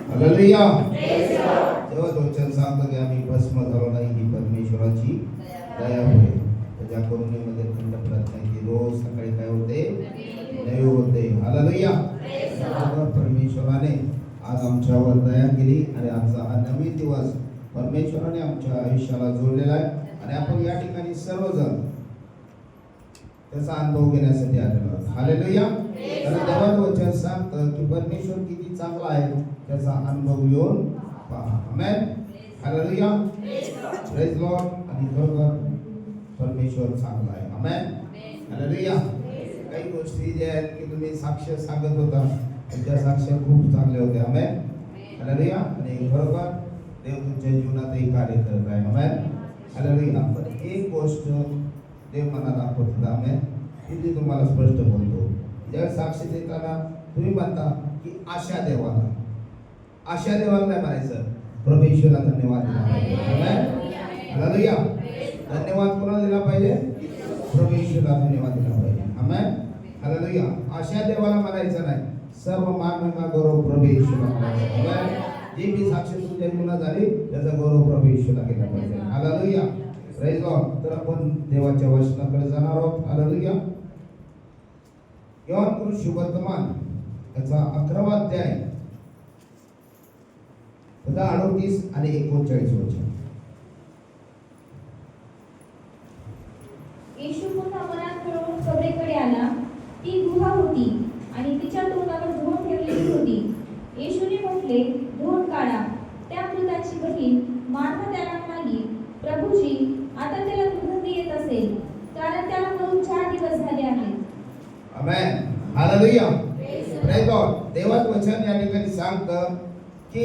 Hallelujah. तेव्हा तो वचन सांगतो की आम्ही भस्म झालो नाही, ही परमेश्वराची दया होय. त्याच्या करुणेमध्ये खंड पडत नाही. की रोज सकाळी काय होते, नवे होते. हालेलुया. परमेश्वराने आज आमच्यावर दया केली आणि आजचा हा नवीन दिवस परमेश्वराने आमच्या आयुष्याला जोडलेला आहे आणि आपण या ठिकाणी सर्वजण त्याचा अनुभव घेण्यासाठी आलेलो आहोत. हालेलुया. कारण देवाचं वचन सांगतं की परमेश्वर किती चांगला आहे त्याचा अनुभव घेऊन पहा. आमेन. हालेलुया. Praise Lord. आणि खरोखर परमेश्वर चांगला आहे. आमेन. हालेलुया. काही गोष्टी ज्या आहेत की तुम्ही साक्ष सांगत होता त्या साक्ष खूप चांगल्या होत्या. आमेन. हालेलुया. आणि खरोखर देव तुमच्या जीवनातही कार्य करत आहे. आमेन. हालेलुया. पण एक गोष्ट देव मला दाखवत होता. आमेन. ती तुम्हाला स्पष्ट बोलतो. ज्या साक्ष देताना तुम्ही म्हणता की आशा देवाला नाही म्हणायचं, परमेश्वराला धन्यवाद दिला पाहिजे. आमेन. हालेलुया. धन्यवाद कोणाला दिला पाहिजे? परमेश्वराला धन्यवाद दिला पाहिजे. आमेन. हालेलुया. आशा देवाला म्हणायचं नाही, सर्व मान का गौरव परमेश्वराला. आमेन. जी मी साक्ष तुमच्या जीवनात झाली त्याचा गौरव परमेश्वराला केला पाहिजे. हालेलुया. Praise Lord. तर आपण देवाच्या वचनाकडे जाणार आहोत. हालेलुया. योहान शुभवर्तमान याचा 11वा अध्याय 38 आणि 39 वचन. येशू पुन्हा मनात कळवून कबरेकडे आला. ती गुहा होती आणि तिच्या तोंडावर धूळ ठेवलेली होती. येशूने म्हटले, धूळ काढा. त्या मृताची बहीण मार्था त्याला म्हणाली, प्रभूजी, आता त्याला दुर्गंधी येत असेल, कारण त्याला मरून 4 दिवस झाले आहेत. आमेन. हालेलुया. Praise Lord. देवाचं वचन या ठिकाणी सांगतं की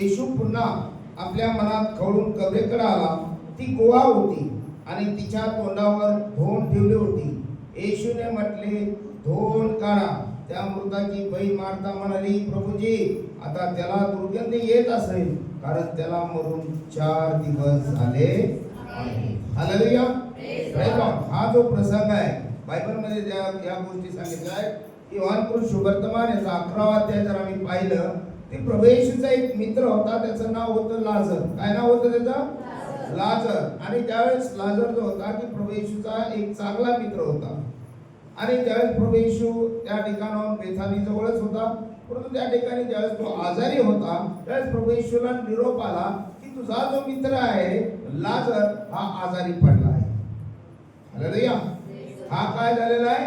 येशू पुन्हा आपल्या मनात खवळून कबरेकडे आला. ती गुहा होती आणि तिच्या तोंडावर धूळ ठेवली होती. येशूने म्हटले, धूळ काढा. त्या मृताची बहीण मार्था म्हणाली, प्रभूजी, आता त्याला दुर्गंधी येत असेल, कारण त्याला मरून 4 दिवस झाले. हालेलुया. Praise Lord. हा जो प्रसंग आहे बायबलमध्ये या गोष्टी सांगितल्या आहेत की योहान शुभवर्तमान याचा 11वा अध्याय जर आम्ही पाहिलं ते प्रभू येशूचा एक मित्र होता. त्याचं नाव होतं लाजर. काय नाव होतं त्याचं? लाजर. आणि त्यावेळेस लाजर जो होता की प्रभू येशूचा एक चांगला मित्र होता. आणि त्यावेळेस प्रभू येशू त्या ठिकाणाहून बेथानी जवळच होता. परंतु त्या ठिकाणी ज्यावेळेस तो आजारी होता त्यावेळेस प्रभू येशूला निरोप आला की तुझा जो मित्र आहे लाजर हा आजारी पडला आहे. हालेलुया. हा काय झालेला आहे?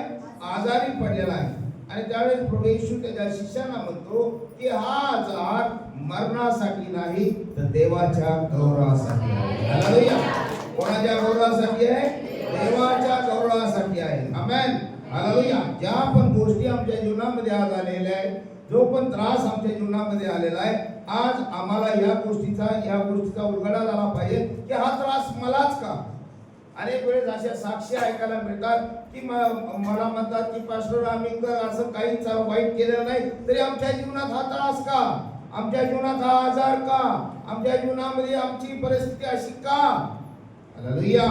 आजारी पडलेला आहे. आणि त्यावेळेस प्रभू येशू त्याच्या शिष्यांना म्हणतो की हा आजार मरणासाठी नाही तर देवाच्या गौरवासाठी आहे. हालेलुया. कोणाच्या गौरवासाठी आहे? देवाच्या गौरवासाठी आहे. आमेन. हालेलुया. ज्या पण गोष्टी आमच्या जीवनामध्ये आज आलेल्या आहेत, जो पण त्रास आमच्या जीवनामध्ये आलेला आहे, आज आम्हाला या गोष्टीचा उलगडा झाला पाहिजे की हा त्रास मलाच का? अनेक वेळेस अशा साक्षी ऐकायला मिळतात की मला म्हणतात की पास्टर आम्ही असं काही वाईट केलं नाही तरी आमच्या जीवनात हा त्रास का? आमच्या जीवनात हा आजार का? आमच्या जीवनामध्ये आमची परिस्थिती अशी का? हालेलुया.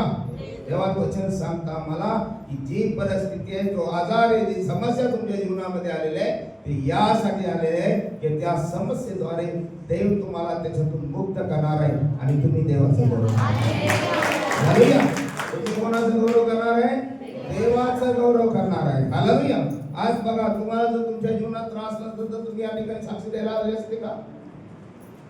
देवाचं वचन सांगता मला की जी परिस्थिती आहे, जो आजार आहे, जी समस्या तुमच्या जीवनामध्ये आलेली आहे ते यासाठी आलेले आहे की त्या समस्येद्वारे देव तुम्हाला त्याच्यातून मुक्त करणार आहे आणि तुम्ही देवाचं गौरव हालेलुया. तुम्ही कोणाचं गौरव करणार आहे? देवाचं गौरव करणार आहे. हालेलुया. आज बघा, तुम्हाला जर तुमच्या जीवनात त्रास नसतो तर तुम्ही या ठिकाणी साक्षी द्यायला आले असते का?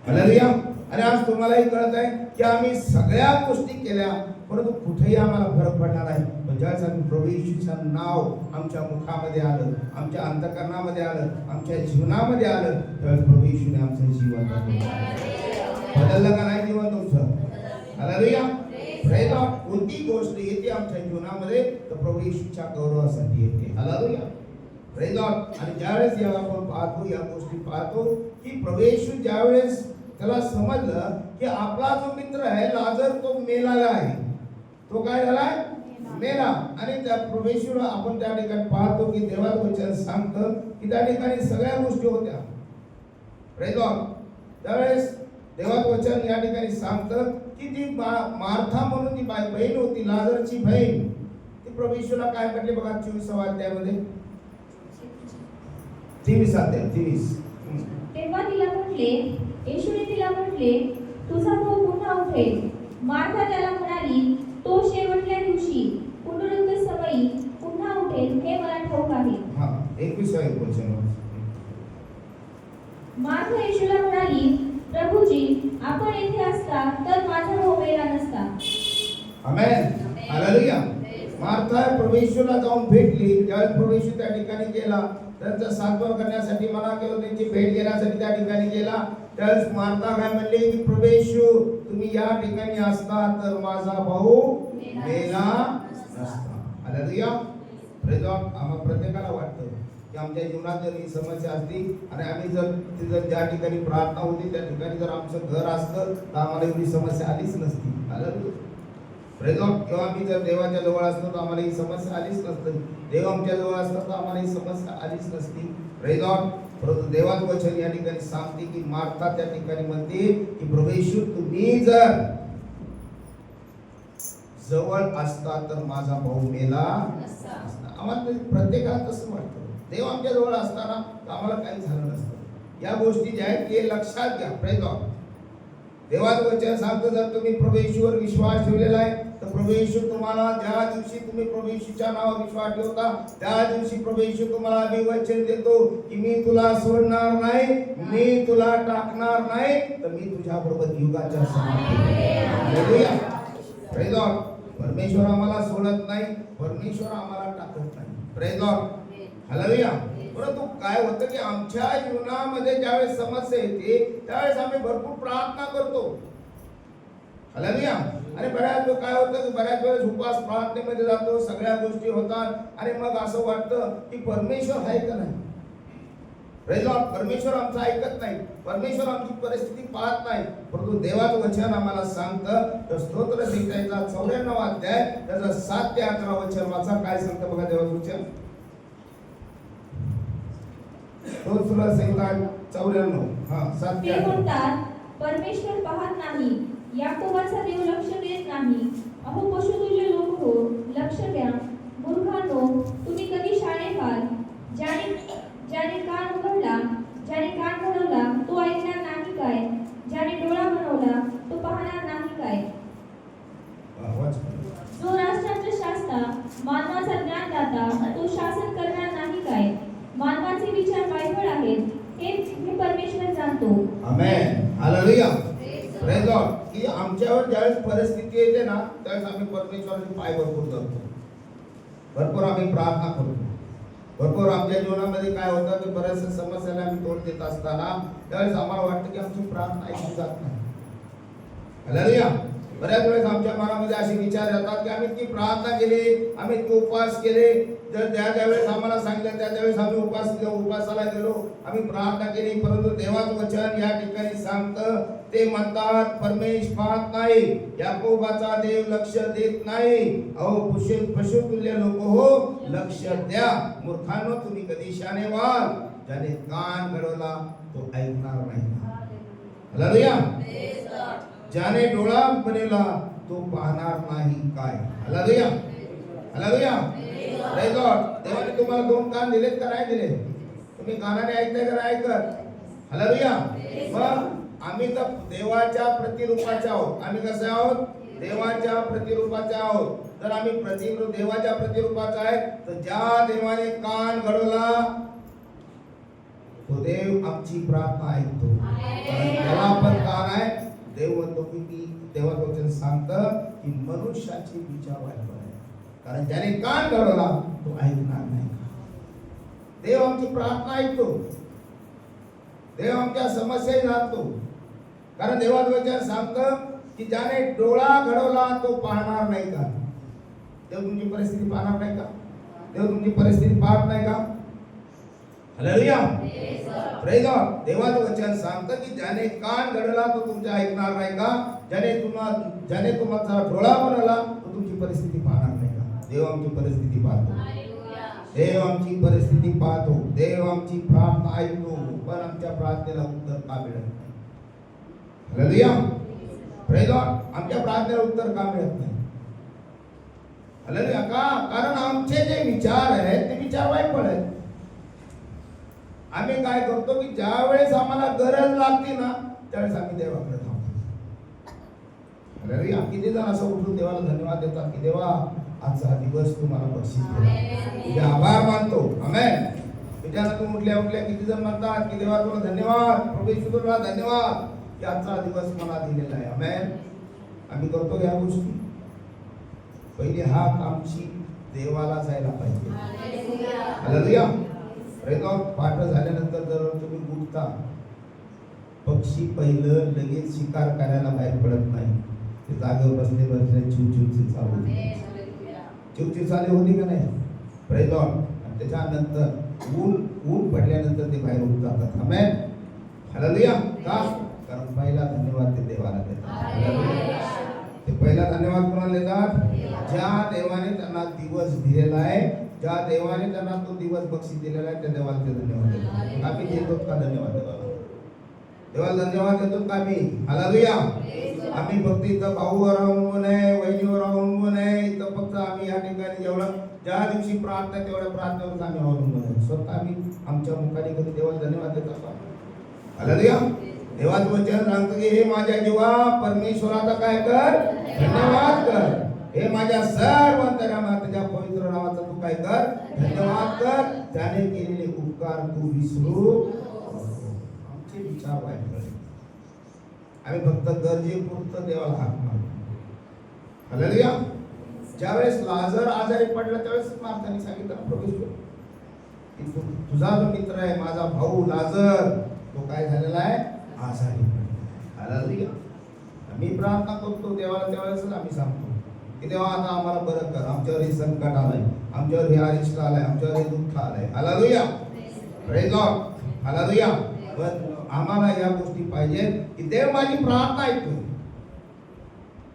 हालेलुया. आणि आज तुम्हालाही कळत आहे की आम्ही सगळ्या गोष्टी केल्या परंतु कुठेही आम्हाला फरक पडणार नाही. पण ज्यावेळेस आम्ही प्रभू येशूचं नाव आमच्या मुखामध्ये आलं, आमच्या अंतःकरणामध्ये आलं, आमच्या जीवनामध्ये आलं, त्यावेळेस प्रभू येशूने आमचं जीवन बदललं का नाही? जीवन तुमचं. हालेलुया. Praise Lord. कोणती गोष्ट येते आमच्या जीवनामध्ये तर प्रभू येशूच्या गौरवासाठी येते. हालेलुया. Praise Lord. आणि ज्यावेळेस आपण पाहतो, या गोष्टी पाहतो की प्रभू येशू ज्यावेळेस त्याला समजलं की आपला जो मित्र आहे लाजर तो मेलेला आहे, तो काय झालाय? मेला. आणि त्या प्रभू येशूला आपण त्या ठिकाणी पाहतो की देवाचं वचन सांगतं की त्या ठिकाणी सगळ्या गोष्टी होत्या. Praise Lord. त्यावेळेस देवाचं वचन या ठिकाणी सांगतं की ती मार्था म्हणून ती बहीण होती, लाजरची बहीण, ती प्रभू येशूला काय म्हटले बघा 24व्या अध्यायामध्ये 23 अध्याय 23. तेव्हा तिला म्हटले, उठले. येशूने तिला म्हटले, तुझा भाऊ पुन्हा उठेल. मार्था त्याला म्हणाली, तो शेवटल्या दिवशी पुनरुत्थित समयी पुन्हा उठेल हे मला ठाऊक आहे. हा 21 वचन. मार्था येशूला म्हणाली, प्रभूजी, आपण येथे असता तर माझा भाऊ मेला नसता. आमेन. हालेलुया. मार्था प्रभू येशूला जाऊन भेटली. ज्यावेळेस प्रभू येशू त्या ठिकाणी गेला, त्यांचा सांत्वन करण्यासाठी मना केलं, त्यांची भेट घेण्यासाठी त्या ठिकाणी गेला. त्यावेळेस मार्था काय म्हणली की प्रभू येशू, तुम्ही या ठिकाणी असता तर माझा भाऊ मेला नसता. हालेलुया. Praise God. आम्हा प्रत्येकाला वाटतं की आमच्या जीवनात जर ही समस्या असती आणि आम्ही जर ज्या ठिकाणी प्रार्थना होती त्या ठिकाणी जर आमचं घर असतं तर आम्हाला एवढी समस्या आलीच नसती. हालेलुया. Praise God. किंवा आम्ही जर देवाच्या जवळ असतो तर आम्हाला ही समस्या आलीच नसती. देव आमच्या जवळ असतो तर आम्हाला ही समस्या आलीच नसती. Praise God. परंतु देवाचं वचन या ठिकाणी सांगते की मार्था त्या ठिकाणी म्हणते की प्रभू येशू, तुम्ही जर जवळ असता तर माझा भाऊ मेला नसता. आम्हाला प्रत्येकाला तसं वाटतं. देव आमच्या जवळ असताना आम्हाला काही झालं नसतं. या गोष्टी ज्या आहेत ते लक्षात घ्या. Praise God. देवाचं वचन सांगतं, जर तुम्ही प्रभू येशूवर विश्वास ठेवलेला आहे तर प्रभू येशू तुम्हाला, ज्या दिवशी तुम्ही प्रभू येशूच्या नावावर विश्वास ठेवता त्या दिवशी प्रभू येशू तुम्हाला अभिवचन देतो की मी तुला सोडणार नाही, मी तुला टाकणार नाही, तर मी तुझ्या बरोबर युगाच्या हालेलुया. Praise God. परमेश्वर आम्हाला सोडत नाही, परमेश्वर आम्हाला टाकत नाही. Praise God. हालेलुया. परंतु काय होतं की आमच्या जीवनामध्ये ज्यावेळेस समस्या येते त्यावेळेस आम्ही भरपूर प्रार्थना करतो. हालेलुया. आणि बऱ्याच वेळ काय होतं की बऱ्याच वेळेस उपवास प्रार्थनेमध्ये जातो, सगळ्या गोष्टी होतात आणि मग असं वाटतं की परमेश्वर आहे का नाही. Praise God. परमेश्वर आमचं ऐकत नाही, परमेश्वर आमची परिस्थिती पाहत नाही. परंतु देवाचं वचन आम्हाला सांगतं, तर स्तोत्र संहितेचा 94 अध्याय त्याचा 7 ते 11 वचन वाचा. काय सांगतं बघा देवाचं वचन. स्तोत्र संहिता 94 7 ते 11. ते म्हणतात, परमेश्वर पाहत नाही, याकोबाचा देव लक्ष देत नाही. अहो पशुतुल्य लोक हो, लक्ष द्या. मूर्खांनो, तुम्ही कधी शाणे व्हाल. ज्याने कान घडवला तो ऐकणार नाही काय. ज्याने डोळा बनवला तो पाहणार नाही काय. जो राष्ट्राचा शास्ता, मानवाचा ज्ञानदाता, तो शासन करणार नाही काय. मानवाचे विचार वाईट आहेत हे परमेश्वर जाणतो. आमेन. हालेलुया. Praise God. की आमच्यावर ज्यावेळेस परिस्थिती येते ना त्यावेळेस आम्ही परमेश्वराचे पाय भरपूर धरतो, भरपूर आम्ही प्रार्थना करतो. भरपूर आमच्या जीवनामध्ये काय होतं की बऱ्याचशा समस्याला आम्ही तोंड देत असताना त्यावेळेस आम्हाला वाटतं की आमची प्रार्थना ऐकली जात नाही. हालेलुया. बऱ्याच वेळेस आमच्या मनामध्ये असे विचार येतात की आम्ही ती प्रार्थना केली, आम्ही ती उपवास केले, जर ज्यावेळेस आम्हाला सांगितलं त्यावेळेस आम्ही उपासाला गेलो, आम्ही प्रार्थना केली, परंतु देवाचं वचन या ठिकाणी सांगतं, ते म्हणतात परमेश्वर पाहत नाही, याकोबाचा देव लक्ष देत नाही. अहो पशुतुल्य लोक हो, लक्ष द्या. मूर्खांनो, तुम्ही कधी शाणे व्हाल. ज्याने कान घडवला तो ऐकणार नाही. हालेलुया. ज्याने डोळा बनवला तो पाहणार नाही काय. हालेलुया. हालेलुया. Praise God. देवाने तुम्हाला 2 कान दिलेत का नाही दिले. तुम्ही कानाने ऐकताय का नाही ऐकत. हालेलुया. मग आम्ही तर देवाच्या प्रतिरूपाचे आहोत. आम्ही कसे आहोत. देवाच्या प्रतिरूपाचे आहोत. जर आम्ही देवाच्या प्रतिरूपाचे आहेत तर ज्या देवाने कान घडवला तो देव आमची प्रार्थना ऐकतो. त्याला पण कान आहे. देव म्हणतो की देवाचं वचन सांगतं की मनुष्याचे विचार वाईट आहे, कारण ज्याने कान घडवला तो ऐकणार नाही. देव आमची प्रार्थना ऐकतो. देव आमच्या समस्या जाणतो. कारण देवाचं वचन सांगतं की ज्याने डोळा घडवला तो पाहणार नाही का. देव तुमची परिस्थिती पाहणार नाही का. देव तुमची परिस्थिती पाहत नाही का. हालेलुया. Praise God. देवाचं वचन सांगतं की ज्याने कान घडवला तो तुमचे ऐकणार नाही का. ज्याने तुम्हाला डोळा बनवला तो तुमची परिस्थिती पाहणार नाही का. देव आमची परिस्थिती पाहतो. देव आमची परिस्थिती पाहतो. देव आमची प्रार्थना ऐकतो, पण आमच्या प्रार्थनेला उत्तर का मिळत नाही. हालेलुया. Praise God. आमच्या प्रार्थनेला उत्तर का मिळत नाही. हालेलुया. का. कारण आमचे जे विचार आहेत ते विचार वाईट आहेत. आम्ही काय करतो की ज्या वेळेस आम्हाला गरज लागते ना त्यावेळेस आम्ही देवाकडे धावतो. हालेलुया. किती जण असं उठून देवाला धन्यवाद देतात की देवा आजचा दिवस तुम्हाला बक्षीस दिला, तुझे आभार मानतो. आमेन. त्याच्यानंतर उठल्या उठल्या किती जण म्हणतात की देवा तुला धन्यवाद, प्रभू येशू तुला धन्यवाद की आजचा दिवस मला दिलेला आहे. आमेन. आम्ही करतो या गोष्टी. पहिले हा कामची देवाला जायला पाहिजे. हालेलुया. पाठ झाल्यानंतर जर तुम्ही उठता, पक्षी पहिलं लगेच शिकार करायला बाहेर पडत नाही. ते जागेवर बसले बसले चिवचिवची चालू चिवचिव चालू होती का नाही? Praise Lord. त्याच्यानंतर ऊन पडल्यानंतर ते बाहेर उठ जातात. आमेन. हालेलुया. का? कारण पहिला धन्यवाद ते देवाला देतात. ते पहिला धन्यवाद कोणाला देतात? ज्या देवाने त्यांना दिवस दिलेला आहे, ज्या देवाने त्यांना तो दिवस बक्षीस दिलेला आहे त्या देवाला ते धन्यवाद देतात. आम्ही देतो का धन्यवाद देवाला? देवाला धन्यवाद देतो का आम्ही? हालेलुया. आम्ही फक्त इथं भाऊवर अवलंबून आहे, वहिनीवर अवलंबून आहे. इथं फक्त आम्ही या ठिकाणी जेवढं ज्या दिवशी प्रार्थना तेवढ्या प्रार्थनेवर आम्ही अवलंबून आहे. स्वतः आम्ही आमच्या मुखाने कधी देवाला धन्यवाद देतो का? हालेलुया. देवाचं वचन सांगतं की हे माझ्या जीवा परमेश्वराचा काय कर? धन्यवाद कर. हे माझ्या सर्व अंतरात्म्यात त्याच्या पवित्र नावाचा तू काय कर? धन्यवाद कर. त्याने केलेले उपकार तू विसरू. आमचे विचार वाईट झाले. आम्ही फक्त गरजेपुरतं देवाला हाक मारतो. हालेलुया. ज्यावेळेस लाजर आजारी पडला त्यावेळेस मार्ताने सांगितलं प्रभू तुझा जो मित्र आहे माझा भाऊ लाजर तो काय झालेला आहे? आजारी पडला. हालेलुया. आम्ही प्रार्थना करतो देवाला त्यावेळेस आम्ही सांगतो की देवा आता आम्हाला बरं कर. आमच्यावर हे संकट आलंय, आमच्यावर हे अरिष्ट आलंय, आमच्यावर हे दुःख आलंय. हालेलुया. Praise Lord. हालेलुया. पण आम्हाला या गोष्टी पाहिजे की देव माझी प्रार्थना ऐकतोय,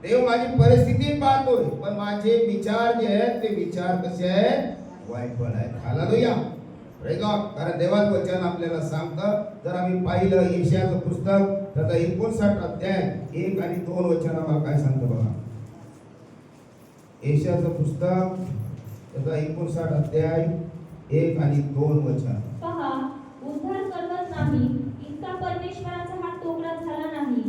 देव माझी परिस्थिती पाहतोय, पण माझे विचार जे आहेत ते विचार कसे आहेत? वाईट पण आहेत. हालेलुया. Praise Lord. कारण देवाचं वचन आपल्याला सांगतं, जर आम्ही पाहिलं यशाचं पुस्तक त्याचा 59 अध्याय 1 आणि 2 वचन आम्हाला काय सांगतं बघा. यशाचं पुस्तक त्याचा 59 अध्याय 1 आणि 2 वचन. पहा, उद्धार करत नाही इतका परमेश्वराचा हात तोकडा झाला नाही,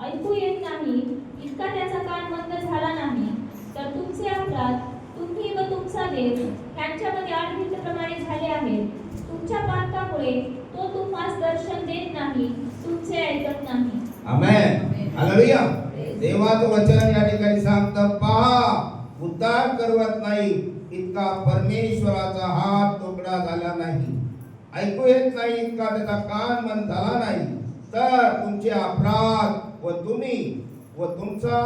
ऐकू येत नाही इतका त्याचा कान मंद झाला नाही. तर तुमचे अपराध तुम्ही व तुमचा देव यांच्यामध्ये आडवीप्रमाणे झाले आहेत. तुमच्या पापामुळे तो तुम्हास दर्शन देत नाही, तुमचे ऐकत नाही. आमेन. हालेलुया. देवाचं वचन या ठिकाणी सांगतं, पहा उद्धार करवत नाही इतका परमेश्वराचा हात तोकडा झाला नाही, ऐकू येत नाही इतका त्याचा कान मंद झाला नाही. तर तुमचे अपराध व तुम्ही व तुमचा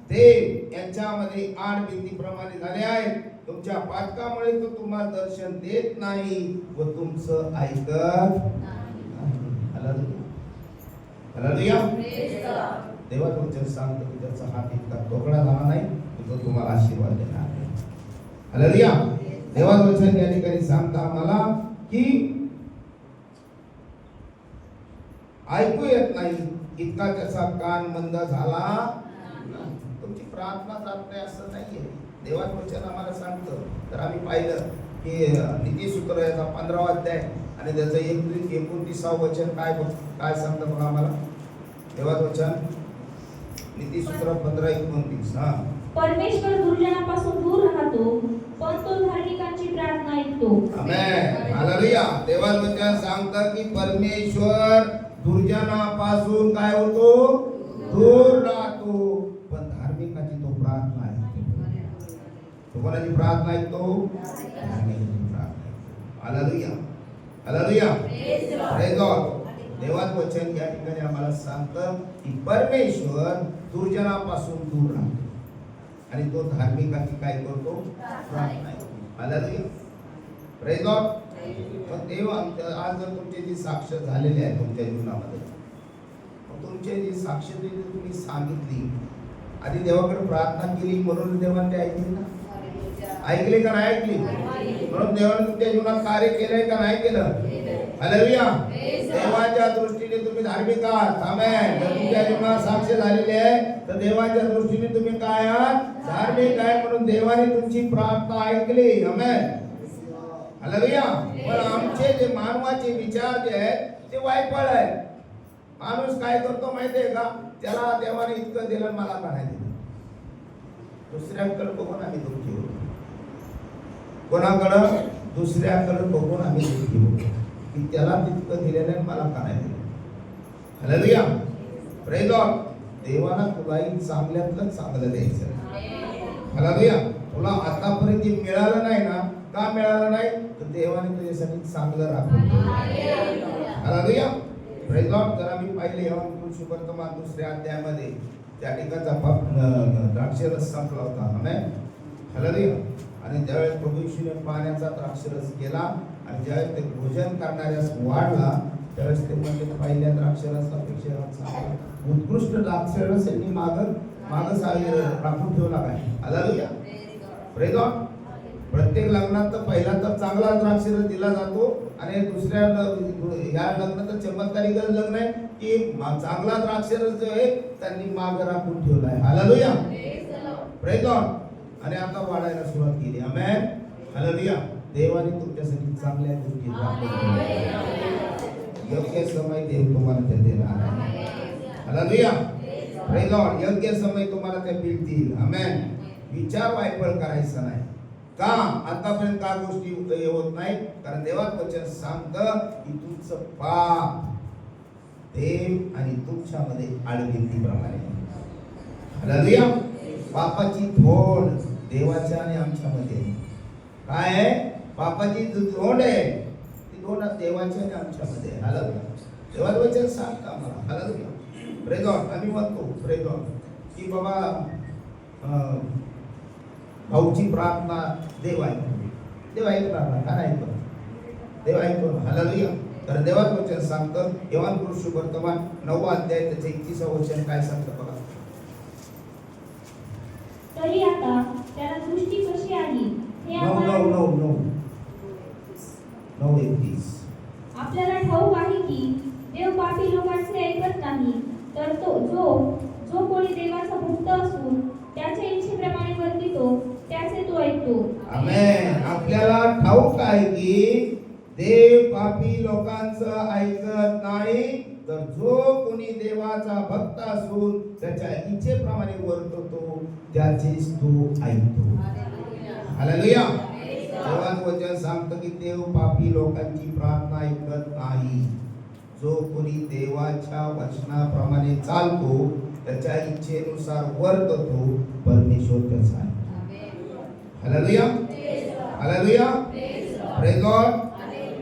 देव यांच्यामध्ये आडबिंदीप्रमाणे झाले आहेत. तुमच्या पातकामुळे तो तुम्हाला दर्शन देत नाही व तुमचं ऐकत नाही. हालेलुया. देवाचं वचन सांगतं की त्याचा हात इतका तोकडा झाला नाही, तो तुम्हाला आशीर्वाद देणार आहे. हालेलुया. देवाचं वचन या ठिकाणी सांगतं आम्हाला की ऐकू येत नाही इतका त्याचा कान मंद झाला. तुमची प्रार्थना जात नाही असं नाहीये. देवाचं वचन आम्हाला सांगतं. तर आम्ही पाहिलं की नीतिसूत्र याचा 15वा अध्याय आणि त्याचं 29वा वचन काय सांगतं बघा आम्हाला. देवाचं वचन नीतिसूत्र 15:29. हा. परमेश्वर दुर्जनापासून दूर राहतो, पण तो धार्मिकांची प्रार्थना ऐकतो. आमेन. हालेलुया. देवाचं वचन सांगतं की परमेश्वर दुर्जनापासून काय होतो? दूर राहतो, पण धार्मिकाची तो प्रार्थना ऐकतो. तो कोणाची प्रार्थना ऐकतो? धार्मिकाची प्रार्थना. हालेलुया. हालेलुया. Praise Lord. देवाचं वचन या ठिकाणी आम्हाला सांगतं की परमेश्वर दुर्जनापासून दूर राहतो आणि तो धार्मिकाची काय करतो? प्रार्थना ऐकतो. हालेलुया. Praise Lord. पण देव आज जर तुमचे जी साक्ष झालेले आहे तुमच्या जीवनामध्ये, तुमचे जी साक्ष तुम्ही सांगितली, आधी देवाकडे प्रार्थना केली म्हणून देवाने ते ऐकली ना? ऐकले का नाही ऐकली? म्हणून देवाने तुमच्या जीवनात कार्य केलंय का नाही केलं? हालेलुया. देवाच्या दृष्टीने तुम्ही धार्मिक आहात. आमेन. जर तुमच्या जीवनात साक्ष झालेले आहे तर देवाच्या दृष्टीने तुम्ही काय आहात? धार्मिक आहे, म्हणून देवाने तुमची प्रार्थना ऐकली. आमेन. हालेलुया. पण आमचे जे मानवाचे विचार जे आहेत ते वायफळ आहे. माणूस काय करतो माहितीये का, त्याला देवाने इतकं दिलं मला का नाही दिलं. दुसऱ्याकडे बघून आम्ही दुःखी होतो. कोणाकडं? दुसऱ्याकडे बघून आम्ही दुःखी होतो की त्याला तितकं दिलेलं आहे, मला का नाही दिलं. हालेलुया. Praise Lord. देवाला तुलाही चांगल्यातलं चांगलं द्यायचं. हालेलुया. तुला आतापर्यंत जे मिळालं नाही ना, का मिळालं नाही, तर देवाने तुझ्यासाठी चांगलं राखून ठेवलं. हालेलुया. Praise Lord. जर आम्ही पाहिले वर्तमान 2 अध्यायामध्ये त्या ठिकाणचा द्राक्षरस संपला होता. आमेन. हालेलुया. आणि ज्यावेळेस प्रभू येशूने पाण्याचा द्राक्षरस केला आणि ज्यावेळेस ते भोजन करणाऱ्यास वाढला, त्यावेळेस ते म्हणजे पहिल्या द्राक्षरसापेक्षा चांगला उत्कृष्ट द्राक्षरस यांनी माग राखून ठेवला काय. हालेलुया. Praise Lord. प्रत्येक लग्नात तर पहिला तर चांगला द्राक्षरस दिला जातो आणि दुसऱ्या या लग्नात चमत्कारिक लग्न आहे की चांगला द्राक्षरस जो आहे त्यांनी माग राखून ठेवला आहे. हालेलुया. Praise Lord. आणि आता वाढायला सुरुवात केली. आमेन. हालेलुया. देवाने तुमच्यासाठी चांगल्या गोष्टी योग्य समय देव तुम्हाला ते देणार आहे. हालेलुया. Praise Lord. योग्य समय तुम्हाला ते मिळतील. आमेन. विचार वायफळ करायचा नाही. का आतापर्यंत का गोष्टी होत नाही, कारण देवाचं वचन सांगतं की तुमचं पाप देव आणि तुमच्यामध्ये आडगिंतीप्रमाणे. हालेलुया. पापाची धोंड देवाच्या आणि आमच्यामध्ये काय आहे? पापाची धोंड आहे ती धोंड देवाच्या आणि आमच्यामध्ये. हालेलुया. देवाचं वचन सांगतं आम्हाला. हालेलुया. Praise Lord. आम्ही म्हणतो प्रेज लॉर्ड की बाबा भाऊची प्रार्थना देव ऐकतो. देव ऐकणार का नाही ऐकतो? देव ऐकतो. हालेलुया. तर देवाचं वचन सांगतं योहान वर्तमान 9 अध्याय त्याचे 31 वचन काय सांगतं बघा. तरी आता त्याला दृष्टी कशी आली हे 9:31 आपल्याला ठाऊक आहे की देव पापी लोकांचे ऐकत नाही, तर जो कोणी देवाचा भक्त असून त्याच्या इच्छेप्रमाणे वर्तितो त्याचे तो ऐकतो. आमेन. आपल्याला ठाऊक आहे की देव पापी लोकांचं ऐकत नाही, तर जो कोणी देवाचा भक्त असून त्याच्या इच्छेप्रमाणे वर्ततो त्याचेच तो ऐकतो. हालेलुया. देवाचं वचन सांगतं की देव पापी लोकांची प्रार्थना ऐकत नाही. जो कोणी देवाच्या वचनाप्रमाणे चालतो त्याच्या इच्छेनुसार वर्ततो परमेश्वर त्याचा आहे. हालेलुया. हालेलुया. Praise Lord.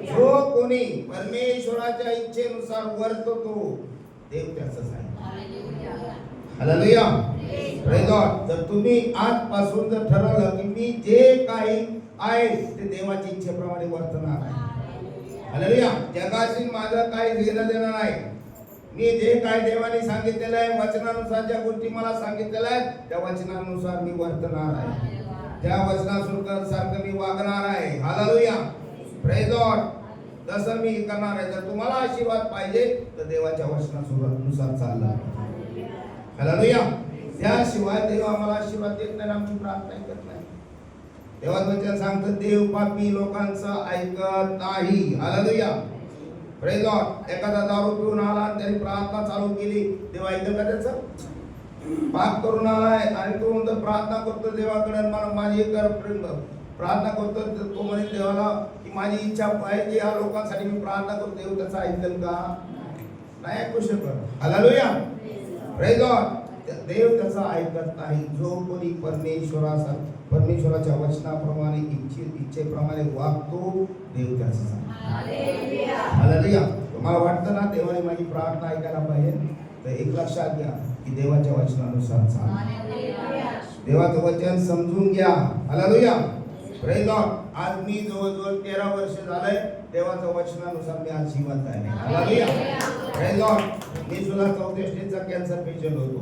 जो कोणी परमेश्वराच्या इच्छेनुसार वर्ततो देव त्याचाच आहे. हालेलुया. Praise Lord. जर तुम्ही आजपासून जर ठरवलं की मी जे काही आहे ते देवाच्या इच्छेप्रमाणे वर्तणार आहे. हालेलुया. जगाशी माझं काही घेणं देणं नाही. मी जे काय देवाने सांगितलेलं आहे वचनानुसार ज्या गोष्टी मला सांगितलेल्या आहेत त्या वचनानुसार मी वर्तणार आहे. त्या वचनानुसार मी वागणार आहे. हालेलुया. Praise Lord. जसं मी करणार आहे. जर तुम्हाला आशीर्वाद पाहिजे तर देवाच्या वचनानुसार चाललं. हालेलुया. त्याशिवाय देव आम्हाला आशीर्वाद देत नाही, आमची प्रार्थना करत नाही. देवाचं वचन सांगतं देव पापी लोकांचं ऐकत नाही. हालेलुया. Praise Lord. एखादा दारू पिऊन आला आणि त्याने प्रार्थना चालू केली, देव ऐकल का त्याचं? पाप करून आलाय आणि तो म्हणतो प्रार्थना करतो देवाकडे, मला माझी प्रार्थना करतो, तो म्हणे देवाला की माझी इच्छा आहे की या लोकांसाठी मी प्रार्थना करतो, देव त्याचं ऐकल का? नाही ऐकू शकत. हालेलुया. Praise Lord. देव त्याचा ऐकत नाही. जो कोणी परमेश्वराच्या वचनाप्रमाणे इच्छेप्रमाणे वागतो देव त्याचा. हालेलुया. तुम्हाला वाटतं ना देवाने माझी प्रार्थना ऐकायला पाहिजे, तर एक लक्षात घ्या की देवाच्या वचनानुसार चाला. देवाचं वचन समजून घ्या. हालेलुया. Praise Lord. आज मी जवळजवळ 13 वर्ष झालंय देवाच्या वचनानुसार मी आज जिवंत आहे. हालेलुया. Praise Lord. मी सुद्धा 34 स्टेजचा कॅन्सर पेशंट होतो.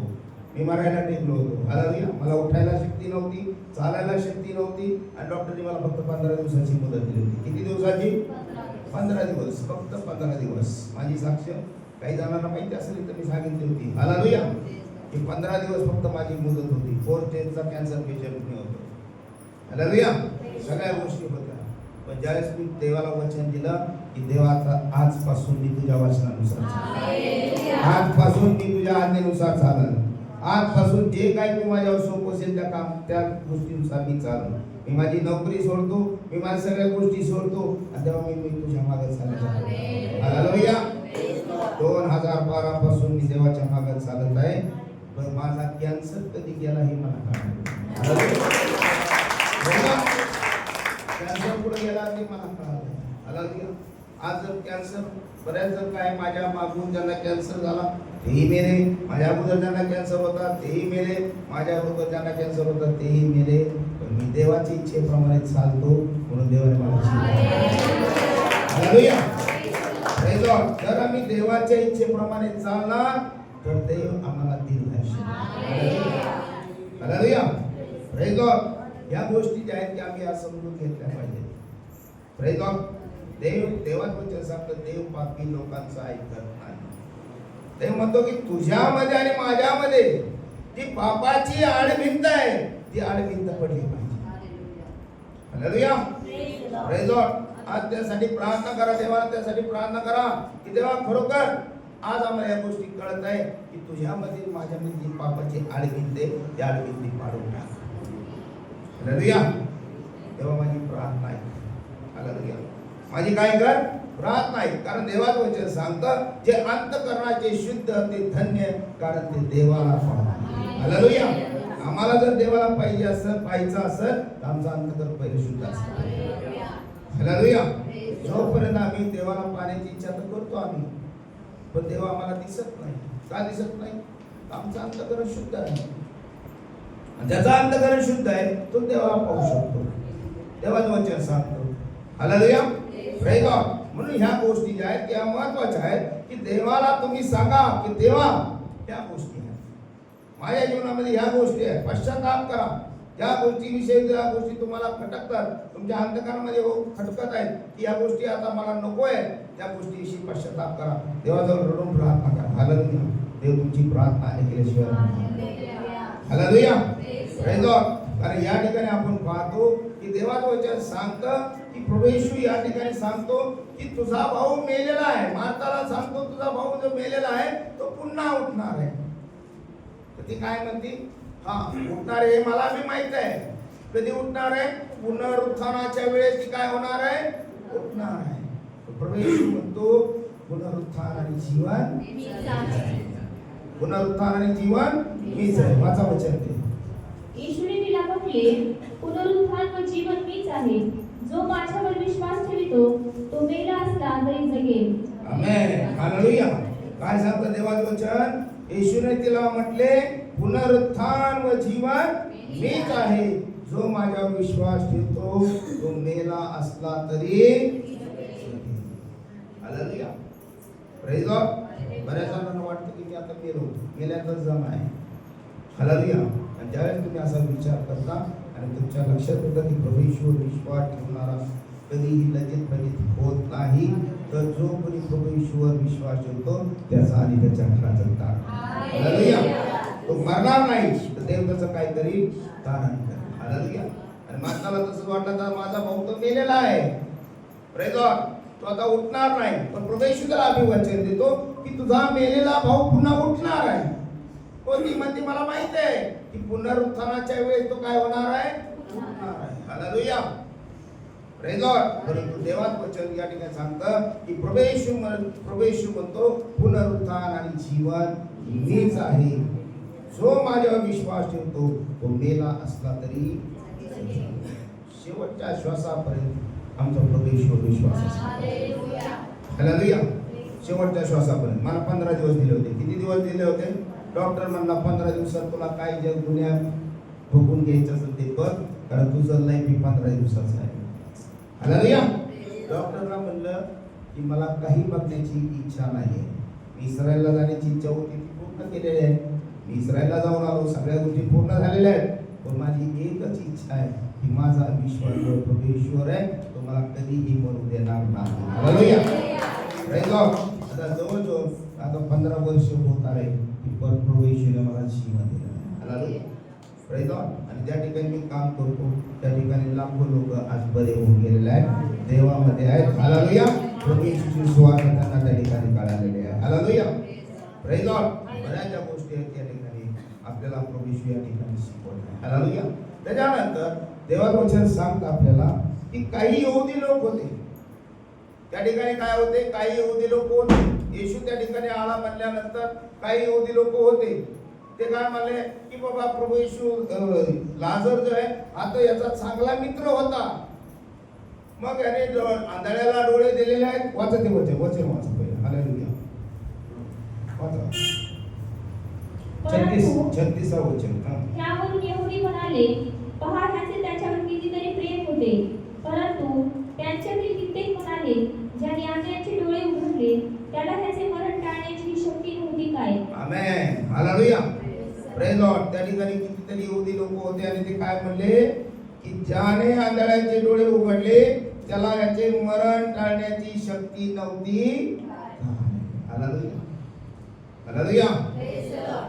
मी मरायला टेकलो होतो. हालेलुया. मला उठायला शक्ती नव्हती, चालायला शक्ती नव्हती आणि डॉक्टरने मला फक्त 15 दिवसाची मुदत दिली होती. किती दिवसाची? 15 दिवस. फक्त 15 दिवस. माझी साक्ष काही जणांना माहिती असेल तर मी सांगितली होती. हालेलुया. की 15 दिवस फक्त माझी मुदत होती. 4 स्टेजचा कॅन्सर पेशंट मी होतो. हालेलुया. सगळ्या गोष्टी होत्या. पण ज्यावेळेस मी देवाला वचन दिलं की देवाचा आजपासून मी तुझ्या वचनानुसार चालेन. आजपासून मी तुझ्या आज्ञेनुसार चालेन. आजपासून जे काही तू माझ्यावर सोपवशील त्या गोष्टीनुसार मी चालेन. मी माझी नोकरी सोडतो, मी माझ्या सगळ्या गोष्टी सोडतो आणि तेव्हा मी तुझ्या मागे चालत. हालेलुया. 2012 पासून मी देवाच्या मागे चालत आहे. पण माझा कॅन्सर कधी गेला हे मला कळलं. कॅन्सर कुठे गेला ते मला कळलं. हालेलुया. आज जर कॅन्सर बऱ्याच जण काय माझ्या मागून ज्यांना कॅन्सर झाला तेही मेले, माझ्या अगोदर ज्यांना कॅन्सर होता तेही मेले, माझ्या अगोदर ज्यांना कॅन्सर होता तेही मेले. पण मी देवाच्या इच्छेप्रमाणे चालतो म्हणून देवाने मला हालेलुया. Praise God. जर आम्ही देवाच्या इच्छेप्रमाणे चालणार तर देव आम्हाला दीर्घायुष्य. हालेलुया. Praise God. या गोष्टी ज्या आहेत त्या आम्ही आज समजून घेतल्या पाहिजे. Praise God. देवाचं वचन सांगतं देव पापी लोकांचं ऐकत नाही. देव म्हणतो की तुझ्यामध्ये आणि माझ्यामध्ये ती पापाची आडभिंत आहे, ती आडभिंत पडली पाहिजे. हालेलुया. Praise God. आज त्यासाठी प्रार्थना करा, देवाला त्यासाठी प्रार्थना करा की देवा खरोखर आज आम्हाला या गोष्टी कळत आहे की तुझ्यामध्ये माझ्यामध्ये जी पापाची आडभिंत आहे त्या आडभिंती पाडून टाक. हालेलुया. तेव्हा माझी प्रार्थना आहे. हालेलुया. माझी काय कर प्रार्थना आहे. कारण देवाचं वचन सांगतं जे अंतःकरणाचे शुद्ध ते धन्य, कारण ते देवाला पाहतात. हालेलुया. आम्हाला जर देवाला पाहिजे असेल तर आमचं अंतःकरण पहिले शुद्ध असतं. हालेलुया. जोपर्यंत आम्ही देवाला पाहण्याची इच्छा तर करतो आम्ही, पण देव आम्हाला दिसत नाही. का दिसत नाही? आमचं अंतःकरण शुद्ध आहे. ज्याचा अंतःकरण शुद्ध आहे तो देवाला पाहू शकतो. देवाचं वचन सांगतो. हालेलुया. Praise God. म्हणून ह्या गोष्टी ज्या आहेत त्या महत्त्वाच्या आहेत की देवाला तुम्ही सांगा की देवा ह्या गोष्टी आहेत माझ्या जीवनामध्ये, ह्या गोष्टी आहेत. पश्चाताप करा. ज्या गोष्टीविषयी ज्या गोष्टी तुम्हाला खटकतात, तुमच्या अंतःकरणामध्ये खटकत आहेत की या गोष्टी आता मला नको आहे, त्या गोष्टीविषयी पश्चाताप करा. देवाजवळ रडून प्रार्थना करा. हालेलुया. देव तुमची प्रार्थना ऐकल्याशिवाय. हालेलुया. Praise God. कारण या ठिकाणी आपण पाहतो की देवाचं वचन सांगतं की प्रभू येशू या ठिकाणी सांगतो की तुझा भाऊ मेलेला आहे. मार्ताला सांगतो तुझा भाऊ जो मेलेला आहे तो पुन्हा उठणार आहे. तर ती काय म्हणते? हा उठणार आहे मला मी माहित आहे. कधी उठणार आहे? पुनरुत्थानाच्या वेळेस ती काय होणार आहे? उठणार आहे. प्रभू येशू म्हणतो पुनरुत्थान आणि जीवन मीच आहे. पुनरुत्थान आणि जीवन मीच आहे. वाचा वचन ते. येशूने तिला म्हटले पुनरुत्थान व जीवन मीच आहे. जो माझ्यावर विश्वास ठेवितो तो मेला असला तरी जगेल. आमेन. हालेलुया. काय सांगतं देवाचं वचन? येशूने तिला म्हटले पुनरुत्थान व जीवन मीच आहे. जो माझ्यावर विश्वास ठेवतो तो मेला असला तरी जगेल. हालेलुया. Praise God. बऱ्याच जणांना वाटतं की मी आता मेल्याचा जम आहे. हालेलुया. आणि ज्यावेळेस तुम्ही असा विचार करता आणि तुमच्या लक्षात येतं की प्रभू येशूवर विश्वास ठेवणारा कधीही लज्जित होत नाही, तर जो कोणी प्रभू येशूवर विश्वास ठेवतो त्याचा आणि त्याच्या घराचा तार. हालेलुया. तो मरणार नाही, तर देव त्याचं काहीतरी कारण करेल. हालेलुया. आणि माणसाला तसंच वाटलं तर माझा भाऊ तो मेलेला आहे, प्रेज गॉड, तो आता उठणार नाही. पण प्रभू येशू त्याला अभिवचन देतो की तुझा मेलेला भाऊ पुन्हा उठणार आहे. कोणती म्हणते मला माहित आहे की पुनरुत्थानाच्या वेळेस तो काय होणार आहे? उठणार आहे. हालेलुया. Praise God. परंतु देवाचं वचन या ठिकाणी सांगतं की प्रभू येशू म्हणतो पुनरुत्थान आणि जीवन मीच आहे. जो माझ्यावर विश्वास ठेवतो तो मेला असला तरी शेवटच्या श्वासापर्यंत आमचा प्रभू येशूवर विश्वास असतो. हालेलुया. शेवटच्या श्वासापर्यंत. मला 15 दिवस दिले होते. किती दिवस दिले होते? डॉक्टर म्हणला 15 दिवसात तुला काय जग दुनियात भोगून घ्यायचं असेल ते बघ, कारण तुझं लाईफ ही 15 दिवसाचं आहे. हालेलुया. डॉक्टरला म्हणलं की मला काही बघण्याची इच्छा नाही. मी इस्रायलला जाण्याची इच्छा होती ती पूर्ण केलेली आहे. मी इस्रायलला जाऊन आलो, सगळ्या गोष्टी पूर्ण झालेल्या आहेत. पण माझी एकच इच्छा आहे की माझा विश्वास प्रभू येशूवर आहे, तो मला कधीही मरू देणार नाही. हालेलुया. Praise God. आता जवळजवळ आता 15 वर्ष होत आहे की प्रभू येशूने मला जीवन दिलं. हालेलुया. Praise God. आणि ज्या ठिकाणी मी काम करतो त्या ठिकाणी लाखो लोक आज बरे होऊन गेलेले आहेत, देवामध्ये आहेत. हालेलुया. प्रभू येशूची सुवार्ता त्यांना त्या ठिकाणी कळालेली आहे. हालेलुया. Praise God. बऱ्याचशा गोष्टी आहेत त्या ठिकाणी आपल्याला प्रभू येशू या ठिकाणी शिकवत आहे. हालेलुया. त्याच्यानंतर देवाचं वचन सांगतं आपल्याला की काही यहुदी लोक होते त्या ठिकाणी. काय होते? काही यहुदी लोक होते. येशू त्या ठिकाणी आला म्हणल्यानंतर काही यहुदी लोक होते. ते काय म्हणले की बाबा प्रभू येशू लाजर जो आहे हा तर याचा चांगला मित्र होता. मग याने आंधळ्याला डोळे दिलेले आहेत. वाचा ते वचन वाचा पहिले. हालेलुया. वाचा 36 वचन. त्यावरून यहुदी म्हणाले, पहा ह्याचे त्याच्यावर कितीतरी प्रेम होते. परंतु त्यांच्यातील कित्येक म्हणाले, ज्याने आंधळ्याचे डोळे उघडले त्याला ह्याचे मरण टाळण्याची शक्ती नव्हती काय? आमेन. हालेलुया. Praise Lord. त्या ठिकाणी कितीतरी यहुदी लोक होते आणि ते काय म्हणले की ज्याने आंधळ्याचे डोळे उघडले त्याला याचे मरण टाळण्याची शक्ती नव्हती. हालेलुया. हालेलुया.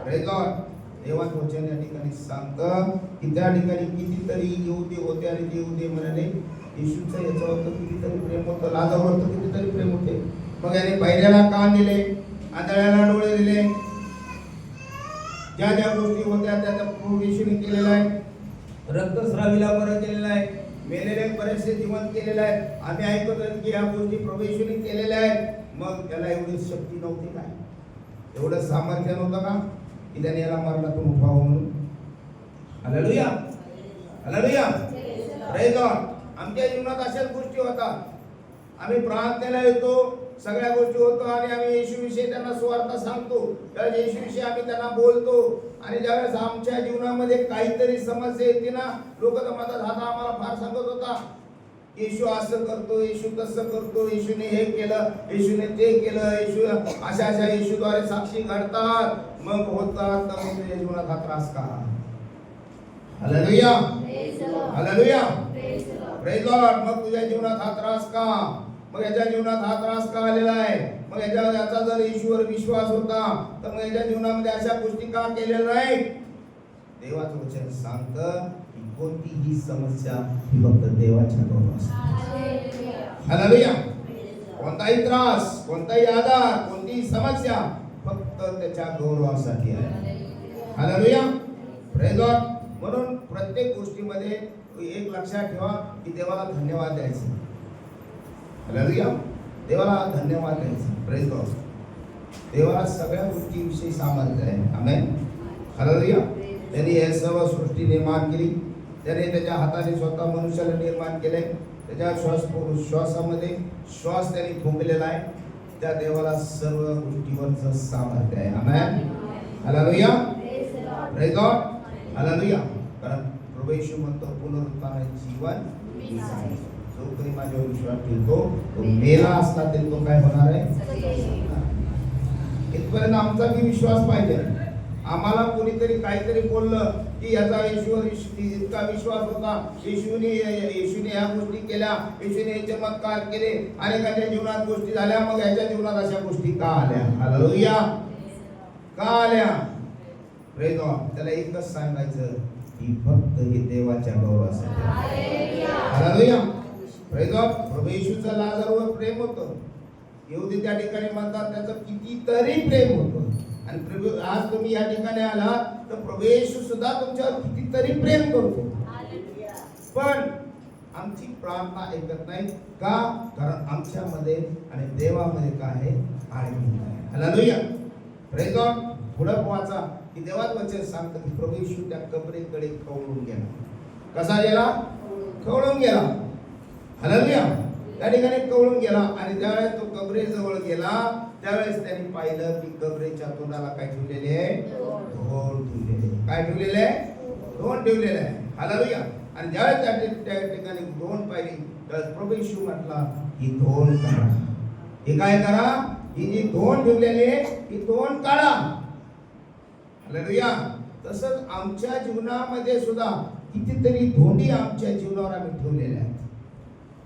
Praise Lord. देवाचं वचन या ठिकाणी सांगतं की त्या ठिकाणी कितीतरी यहुदी होते आणि ते यहुदी म्हणाले येशूचं याच्यावर कितीतरी प्रेम होतं, लाजरवर कितीतरी प्रेम होते. मग याने बहिऱ्याला कान दिले, आंधळ्याला डोळे दिले, ज्या ज्या गोष्टी होत्या त्या प्रभू येशूने केलेल्या आहे. रक्तस्रावीला बरं केलेलं आहे, मेलेले बरेचसे जिवंत केलेले आहेत. आम्ही ऐकतो की या गोष्टी प्रभू येशूने केलेल्या आहेत. मग त्याला एवढी शक्ती नव्हती काय? एवढं सामर्थ्य नव्हतं का की त्याने याला मरणातून उठवावं म्हणून? हालेलुया. हालेलुया. Praise Lord. आमच्या जीवनात अशाच गोष्टी होतात. आम्ही प्रार्थनेला येतो, सगळ्या गोष्टी होतो आणि आम्ही येशूविषयी त्यांना सुवार्ता सांगतो, त्यावेळेस येशूविषयी आम्ही त्यांना बोलतो. आणि ज्यावेळेस आमच्या जीवनामध्ये काहीतरी समस्या येते ना, लोक तर म्हणतात हा आम्हाला फार सांगत होता, येशू असं करतो, येशू तसं करतो, येशूने हे केलं, येशूने ते केलं, येशू अशा अशा येशूद्वारे साक्षी घडतात. मग होतात तर मग तुझ्या जीवनात हा त्रास का? हालेलुया. हालेलुया. Praise Lord. मग तुझ्या जीवनात हा त्रास का? मग याच्या जीवनात हा त्रास का आलेला आहे? मग याचा जर येशूवर विश्वास होता तर मग याच्या जीवनामध्ये अशा गोष्टी का केलेल्या नाहीत? देवाचं वचन सांगतं की कोणतीही समस्या ही फक्त देवाच्या गौरवासाठी. हालेलुया. कोणताही त्रास, कोणताही आजार, कोणतीही समस्या फक्त त्याच्या गौरवासाठी आहे. हालेलुया. Praise Lord. म्हणून प्रत्येक गोष्टीमध्ये एक लक्षात ठेवा की देवाला धन्यवाद द्यायचं. हालेलुया. देवाला धन्यवाद द्यायचं. Praise Lord. देवाला सगळ्या गोष्टीविषयी सामर्थ्य आहे. आमेन. हालेलुया. त्यांनी हे सर्व सृष्टी निर्माण केली. त्याने त्याच्या हाताने स्वतः मनुष्याला निर्माण केले. त्याच्या श्वासामध्ये श्वास त्यांनी फुंकलेला आहे. त्या देवाला सर्व गोष्टीवरचं सामर्थ्य आहे. आमेन. हालेलुया. Praise Lord. हालेलुया. कारण प्रभू येशू म्हणतो पुनरुत्थान जीवन मीच आहे. जो कोणी माझ्यावर विश्वास ठेवतो तो मेला असला तरी तो काय होणार आहे? इथपर्यंत आमचा बी विश्वास पाहिजे. आम्हाला कोणीतरी काहीतरी बोललं की याचा येशूवर इतका विश्वास होता, येशूने ह्या गोष्टी केल्या, येशूने हे चमत्कार केले, अनेकांच्या जीवनात गोष्टी झाल्या, मग याच्या जीवनात अशा गोष्टी का आल्या? हालेलुया. का आल्या? Praise Lord. त्याला एकच सांगायचं की फक्त हे देवाच्या गौरवासाठी. हालेलुया. Praise Lord. प्रभू येशूचं लाजरवर प्रेम होतं. यहुदी त्या ठिकाणी म्हणतात त्याचं कितीतरी प्रेम होतं. आणि प्रभू आज तुम्ही या ठिकाणी आला तर प्रभू येशू सुद्धा तुमच्यावर कितीतरी प्रेम करतो. पण आमची प्रार्थना ऐकत नाही का? कारण आमच्यामध्ये आणि देवामध्ये काय आहे? आळमी आहे. हालेलुया. Praise Lord. पुढे वाचा की देवाचं वचन सांगतं की प्रभू येशू त्या कबरेकडे खवळून गेला. कसा गेला? खवळून गेला. हालेलुया. त्या ठिकाणी कवळून गेला आणि ज्यावेळेस तो कबरेजवळ गेला त्यावेळेस त्यांनी पाहिलं की कबरेच्या तोंडाला काय ठेवलेले आहे? धोंड ठेवलेले. काय ठेवलेले आहे? धोंड ठेवलेले आहे. हालेलुया. आणि ज्यावेळेस त्या ठिकाणी धोंड पाहिली तर प्रभू येशू म्हटला ही धोंड काढा. हे काय करा? ही जी धोंड ठेवलेली आहे ही धोंड काढा. हालेलुया. तसंच आमच्या जीवनामध्ये सुद्धा कितीतरी धोंडी आमच्या जीवनावर आम्ही ठेवलेल्या आहेत.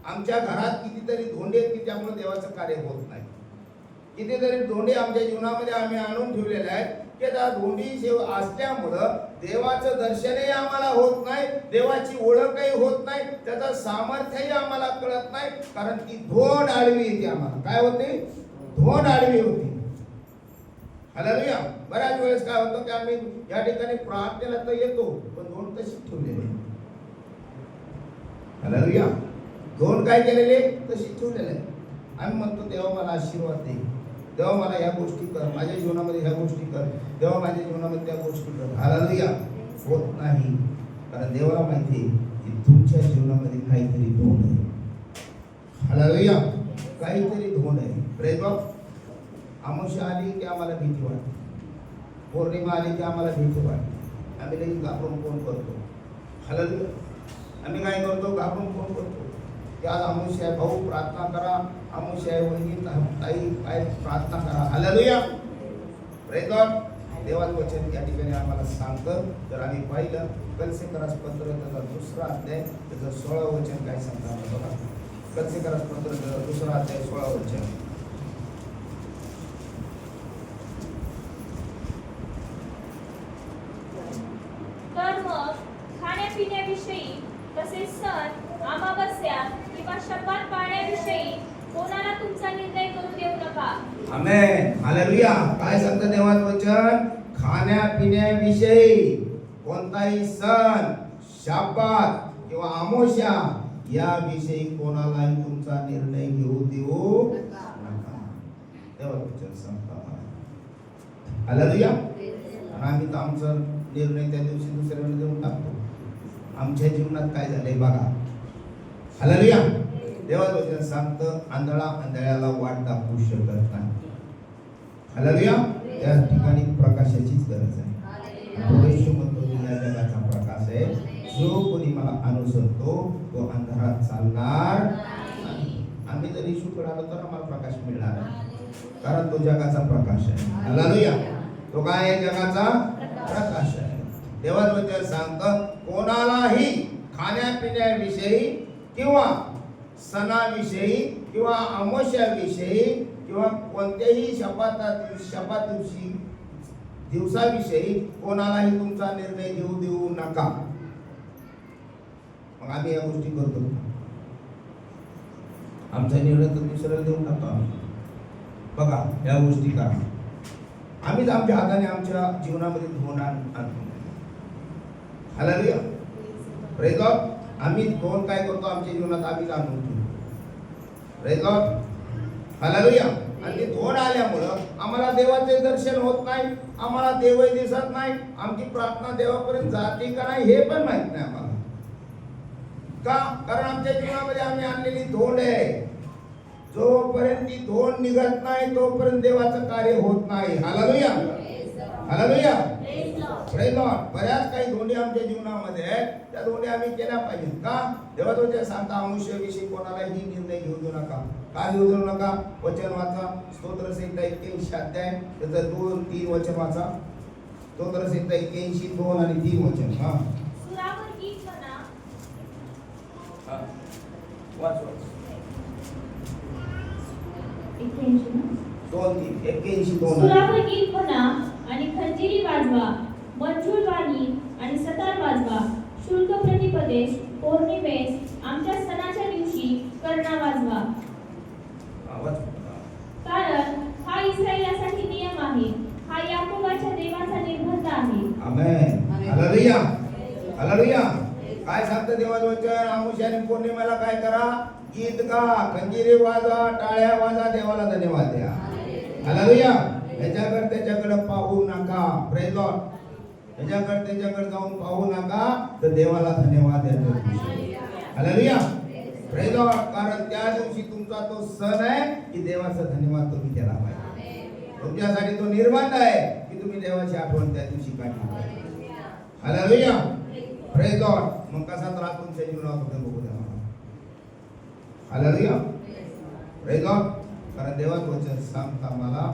आमच्या घरात कितीतरी धोंडे आहेत की त्यामुळे देवाचं कार्य होत नाही. कितीतरी धोंडी आमच्या जीवनामध्ये आम्ही आणून ठेवलेल्या आहेत की त्या धोंडी असल्यामुळं देवाचं दर्शनही आम्हाला होत नाही, देवाची ओळखही होत नाही, त्याचं सामर्थ्यही आम्हाला कळत नाही, कारण ती धोंड आडवी येते आम्हाला. काय होते? धोंड आडवी होती. हालेलुया. बऱ्याच वेळेस काय होतं की आम्ही या ठिकाणी प्रार्थनेला तर येतो, पण धोंड तशीच ठेवलेली आहे. हालेलुया. धोंड काय केलेले? तशीच ठेवलेले आहे. आम्ही म्हणतो देवा मला आशीर्वाद दे, देवा मला ह्या गोष्टी कर, माझ्या जीवनामध्ये ह्या गोष्टी कर, देवा माझ्या जीवनामध्ये त्या गोष्टी कर. हालेलुया. होत नाही, कारण देवाला माहिती आहे की तुमच्या जीवनामध्ये काहीतरी धोंड आहे. हालेलुया. काहीतरी धोंड आहे. Praise God. अमावस्या आली की आम्हाला भीती वाटते, पौर्णिमा आली की आम्हाला भीती वाटते. आम्ही लगेच घाबरून फोन करतो. हालेलुया. आम्ही काय करतो? घाबरून फोन करतो की आज अमावस्या आहे, भाऊ प्रार्थना करा, अमावस्या आहे, वहिनी ताई काय प्रार्थना करा. हालेलुया. Praise God. देवाचं वचन या ठिकाणी आम्हाला सांगतं. तर आम्ही पाहिलं कलसेकरास पत्र त्याचा 2रा अध्याय त्याचं 16 वचन काय सांगतं बघा. कलसेकरास पत्र त्याचा 2रा अध्याय 16 वचन. तर मग खाण्यापिण्याविषयी तसेच सण, अमावस्या किंवा शब्बात पाळण्याविषयी कोणाला तुमचा निर्णय करू देऊ नका. आमेन. हालेलुया. काय सांगतं देवाचं वचन? खाण्यापिण्याविषयी कोणताही सण, शब्बात किंवा अमावस्या याविषयी कोणालाही तुमचा निर्णय घेऊ देऊ नका. देवाचं वचन सांगतं. हालेलुया. आम्ही तर आमचा निर्णय त्या दिवशी दुसऱ्याला देऊन टाकतो. आमच्या जीवनात काय झालंय बघा. हालेलुया. देवाचं वचन सांगतं आंधळा आंधळ्याला वाट दाखवू शकत नाही. हालेलुया. त्या ठिकाणी प्रकाशाचीच गरज आहे. येशू म्हणतो मी या जगाचा प्रकाश आहे, जो कोणी मला अनुसरतो तो अंधारात चालणार नाही. आम्ही जर येशूकडे आलो तर आम्हाला प्रकाश मिळणार आहे, कारण तो जगाचा प्रकाश आहे. हालेलुया. तो काय आहे? जगाचा प्रकाश आहे. देवाचं वचन सांगतं कोणालाही खाण्यापिण्याविषयी किंवा सणाविषयी किंवा अमावस्याविषयी किंवा कोणत्याही शपथ दिवसाविषयी कोणालाही तुमचा निर्णय घेऊ देऊ नका. मग आम्ही या गोष्टी करतो. आमचा निर्णय तर दुसऱ्याला देऊन टाकतो. बघा या गोष्टी करा. आम्हीच आमच्या हाताने आमच्या जीवनामध्ये धोंड आणतो. हालेलुया. Praise God. आम्ही धोंड काय करतो आमच्या जीवनात? आम्हीच आणून ठेवतो. Praise God. हालेलुया. आणि धोंड आल्यामुळं आम्हाला देवाचे दर्शन होत नाही, आम्हाला देवही दिसत नाही, आमची प्रार्थना देवापर्यंत जाते का नाही हे पण माहित नाही आम्हाला. का? कारण आमच्या जीवनामध्ये आम्ही आणलेली धोंड आहे. जोपर्यंत ती धोंड निघत नाही तोपर्यंत देवाचं कार्य होत नाही. हालेलुया. हालेलुया. Praise Lord. बऱ्याच काही धोंडी आमच्या जीवनामध्ये आहेत, त्या धोंडी आम्ही केल्या पाहिजेत. का? देवाचं सांगता अमावस्याविषयी कोणालाही निर्णय घेऊ देऊ नका. का घेऊ देऊ नका? वचन वाचा. स्तोत्रसंहिता 81 अध्याय त्याचं 2-3 वचन वाचा. स्तोत्रसंहिता 81 2 आणि 3 वचन. हा सुरावर गीत म्हणा. वाच. 81 2. सुरावर गीत म्हणा आणि खंजिरी वाजवा, मंजूळ वाणी आणि सतार वाजवा. शुल्क प्रतिपदेस, पौर्णिमेस, आमच्या सणाच्या दिवशी कर्णा वाजवा. कारण हा इस्रायलासाठी नियम आहे, हा याकोबाच्या देवाचा निर्बंध आहे. आमेन. हालेलुया. हालेलुया. काय सांगतं देवाचं वचन? अमावस्या आणि पौर्णिमेला काय करा? गीत गा, खंजिरी वाजवा, टाळ्या वाजा, देवाला धन्यवाद द्या. हालेलुया. याच्याकडे त्याच्याकडे पाहू नका. Praise Lord. याच्याकडे त्याच्याकडे जाऊन पाहू नका, तर देवाला धन्यवाद द्या. हालेलुया. Praise Lord. कारण त्या दिवशी तुमचा तो सण आहे की देवाचा धन्यवाद तुम्ही केला पाहिजे. तुमच्यासाठी तो निर्बंध आहे की तुम्ही देवाची आठवण त्या दिवशी काढली पाहिजे. हालेलुया. Praise Lord. मग कसा त्रास तुमच्या जीवनात होतो बघू द्या मला. हालेलुया. Praise Lord. कारण देवाचं वचन सांगता मला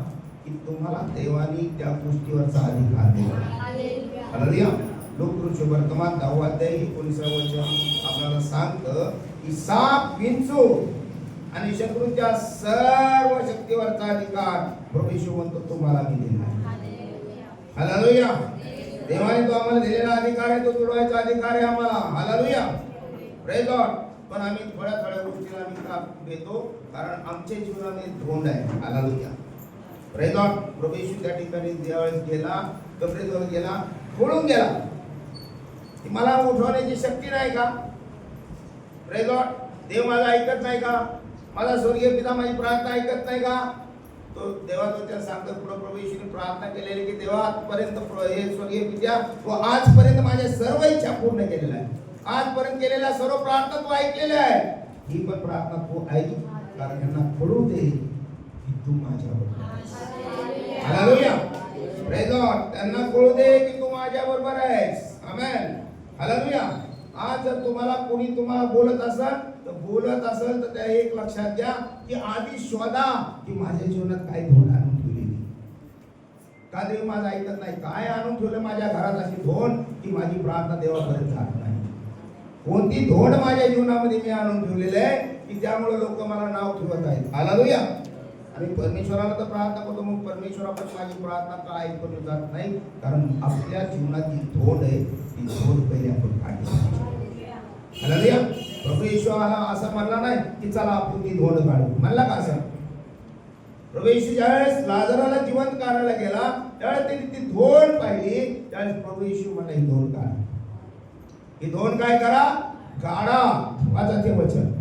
की तुम्हाला देवानी त्या गोष्टीवरचा अधिकार दिला. हालेलुया. लोकवृत्त वर्तमान 10 अध्याय 19 वचन आपल्याला सांगतं की साप विंचू आणि शत्रूच्या सर्व शक्तीवरचा अधिकार प्रभू येशू म्हणतो तुम्हाला मी दिला आहे. हालेलुया. देवाने तो आम्हाला दिलेला अधिकार आहे, तो तुडवायचा अधिकार आहे आम्हाला. हालेलुया. Praise Lord. पण आम्ही थोड्या गोष्टीला आम्ही का घेतो, कारण आमच्या जीवनामध्ये धोंड आहे. हालेलुया. Praise Lord. प्रभू येशू त्या ठिकाणी ज्यावेळेस गेला, कबरेजवळ गेला, खोळून गेला. की मला उठवण्याची शक्ती नाही का? Praise Lord. देव माझा ऐकत नाही का? माझा स्वर्गीय पिता माझी प्रार्थना ऐकत नाही का? तो देवाच्या सांगतो पुढे प्रभू येशूने प्रार्थना केलेली की देवा आजपर्यंत हे स्वर्गीय पित्या तो आजपर्यंत माझ्या सर्व इच्छा पूर्ण केलेल्या आहे. आजपर्यंत केलेल्या सर्व प्रार्थना तू ऐकलेल्या आहे. ही पण प्रार्थना तू ऐक, कारण त्यांना कळू दे की तू माझ्याबरोबर आहेस. हालेलुया. Praise Lord. त्यांना कळू दे की तू माझ्याबरोबर आहेस. आमेन. हालेलुया. आज जर तुम्हाला बोलत असेल तर त्या एक लक्षात घ्या की आधी शोधा की माझ्या जीवनात काय धोंड आणून ठेवलेली, का देव माझं ऐकत नाही, काय आणून ठेवलं माझ्या घरात अशी धोंड की माझी प्रार्थना देवापर्यंत जात नाही. कोणती धोंड माझ्या जीवनामध्ये मी आणून ठेवलेली आहे की त्यामुळे लोक मला नाव ठेवत आहेत. हालेलुया. आणि परमेश्वराला तर प्रार्थना करतो, मग परमेश्वरापासून माझी प्रार्थना का ऐकून जात नाही, कारण आपल्या जीवनात जी धोंड आहे ती धोंड पहिले आपण काढली. हालेलुया. प्रभू येशू असं म्हणला नाही की चला आपण ती धोंड काढू, म्हणला का असं? प्रभू येशू ज्यावेळेस लाजराला जिवंत करायला गेला त्यावेळेस त्यांनी ती धोंड पाहिली. त्यावेळेस प्रभू येशू म्हणला ही धोंड काढा. ही धोंड काय करा? काढा. वाचा ते वचन.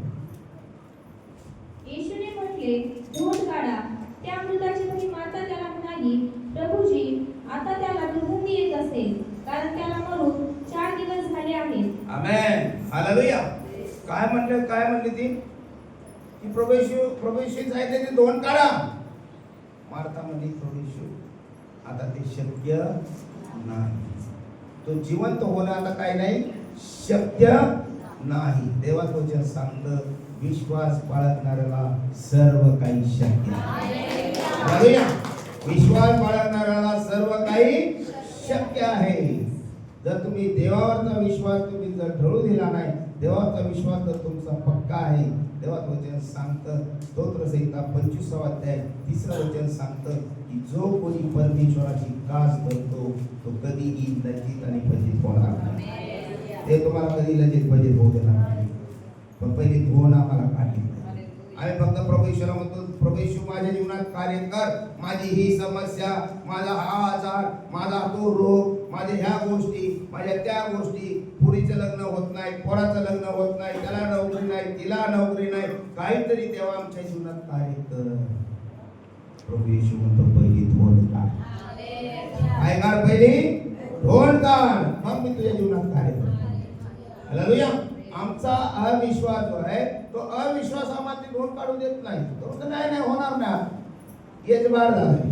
येशूने म्हटले धोंड काढा. त्या मृताची बहीण माता त्याला म्हणाली, प्रभूजी आता त्याला दुर्गंधी येत असेल, कारण त्याला मरून 4 दिवस झाले आहेत. आमेन. हालेलुया. काय म्हणले ती की प्रभू येशू सांगितले ती धोंड काढा. मार्था म्हणली प्रभू येशू आता ते शक्य नाही, तो जिवंत होणं आता काय नाही, शक्य नाही. देवाचं वचन सांगतं विश्वास बाळगणाऱ्याला सर्व काही शक्य आहे. हालेलुया. विश्वास बाळगणाऱ्याला सर्व काही शक्य आहे. जर तुम्ही देवावरचा विश्वास तुम्ही जर ठरवू दिला नाही, देवाचा विश्वास जर तुमचा पक्का आहे, देवाचं वचन सांगतं स्तोत्रसंहिता 25 अध्याय 3 वचन सांगतं की जो कोणी परमेश्वराची कास करतो तो कधीही लज्जित आणि फजित होणार नाही. ते तुम्हाला कधी लज्जित फजित होऊ देणार नाही. पण पहिली धोंड आम्हाला काढली. आणि फक्त प्रभू येशूला म्हणतो प्रभू येशू माझ्या जीवनात कार्य कर. माझी ही समस्या, माझा हा आजार, माझा तो रोग, माझ्या ह्या गोष्टी, माझ्या त्या गोष्टी, पुरीचं लग्न होत नाही, पोराचं लग्न होत नाही, त्याला नोकरी नाही, तिला नोकरी नाही, काहीतरी देवा आमच्या जीवनात कार्य कर. प्रभू येशू म्हणतो पहिली धोंड काढ. काय काढ? पहिली धोंड काढ, मग मी तुझ्या जीवनात कार्य करतो. हालेलुया. आमचा अविश्वास जो आहे तो अविश्वास आम्हाला धोंड काढू देत नाही. तो नाही होणार नाही. एजबार झालाय.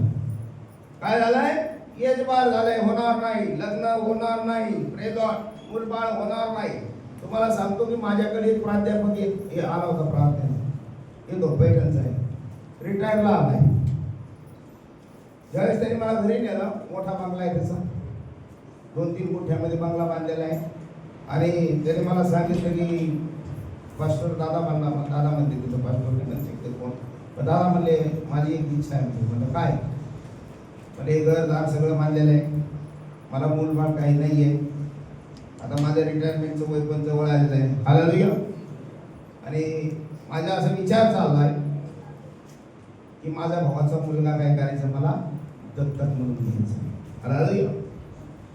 काय झालाय? एजबार झालाय. होणार नाही. लग्न होणार नाही. Praise Lord. मूलबाळ होणार नाही. तुम्हाला सांगतो की माझ्याकडे एक प्राध्यापक आला होता. प्राध्यापक येतो पैठणचा आहे, रिटायरला आलाय. ज्यावेळेस त्यांनी मला घरी नेलं, मोठा बंगला आहे त्याचा, 2-3 गुंठ्यामध्ये बंगला बांधलेला आहे. आणि त्याने मला सांगितलं की पास्टर दादा म्हणते तिथं पास्टर शिकते कोण, पण दादा म्हणले माझी एक इच्छा आहे. म्हणलं काय? म्हणजे घरदार सगळं बांधलेलं आहे, मला मूलबाळ काही नाही आहे, आता माझ्या रिटायरमेंटचं वय पण जवळ आलेलं आहे. हालेलुया. आणि माझा असा विचार चालला आहे की माझ्या भावाचा मुलगा काय करायचा, मला दत्तक म्हणून घ्यायचं. हालेलुया.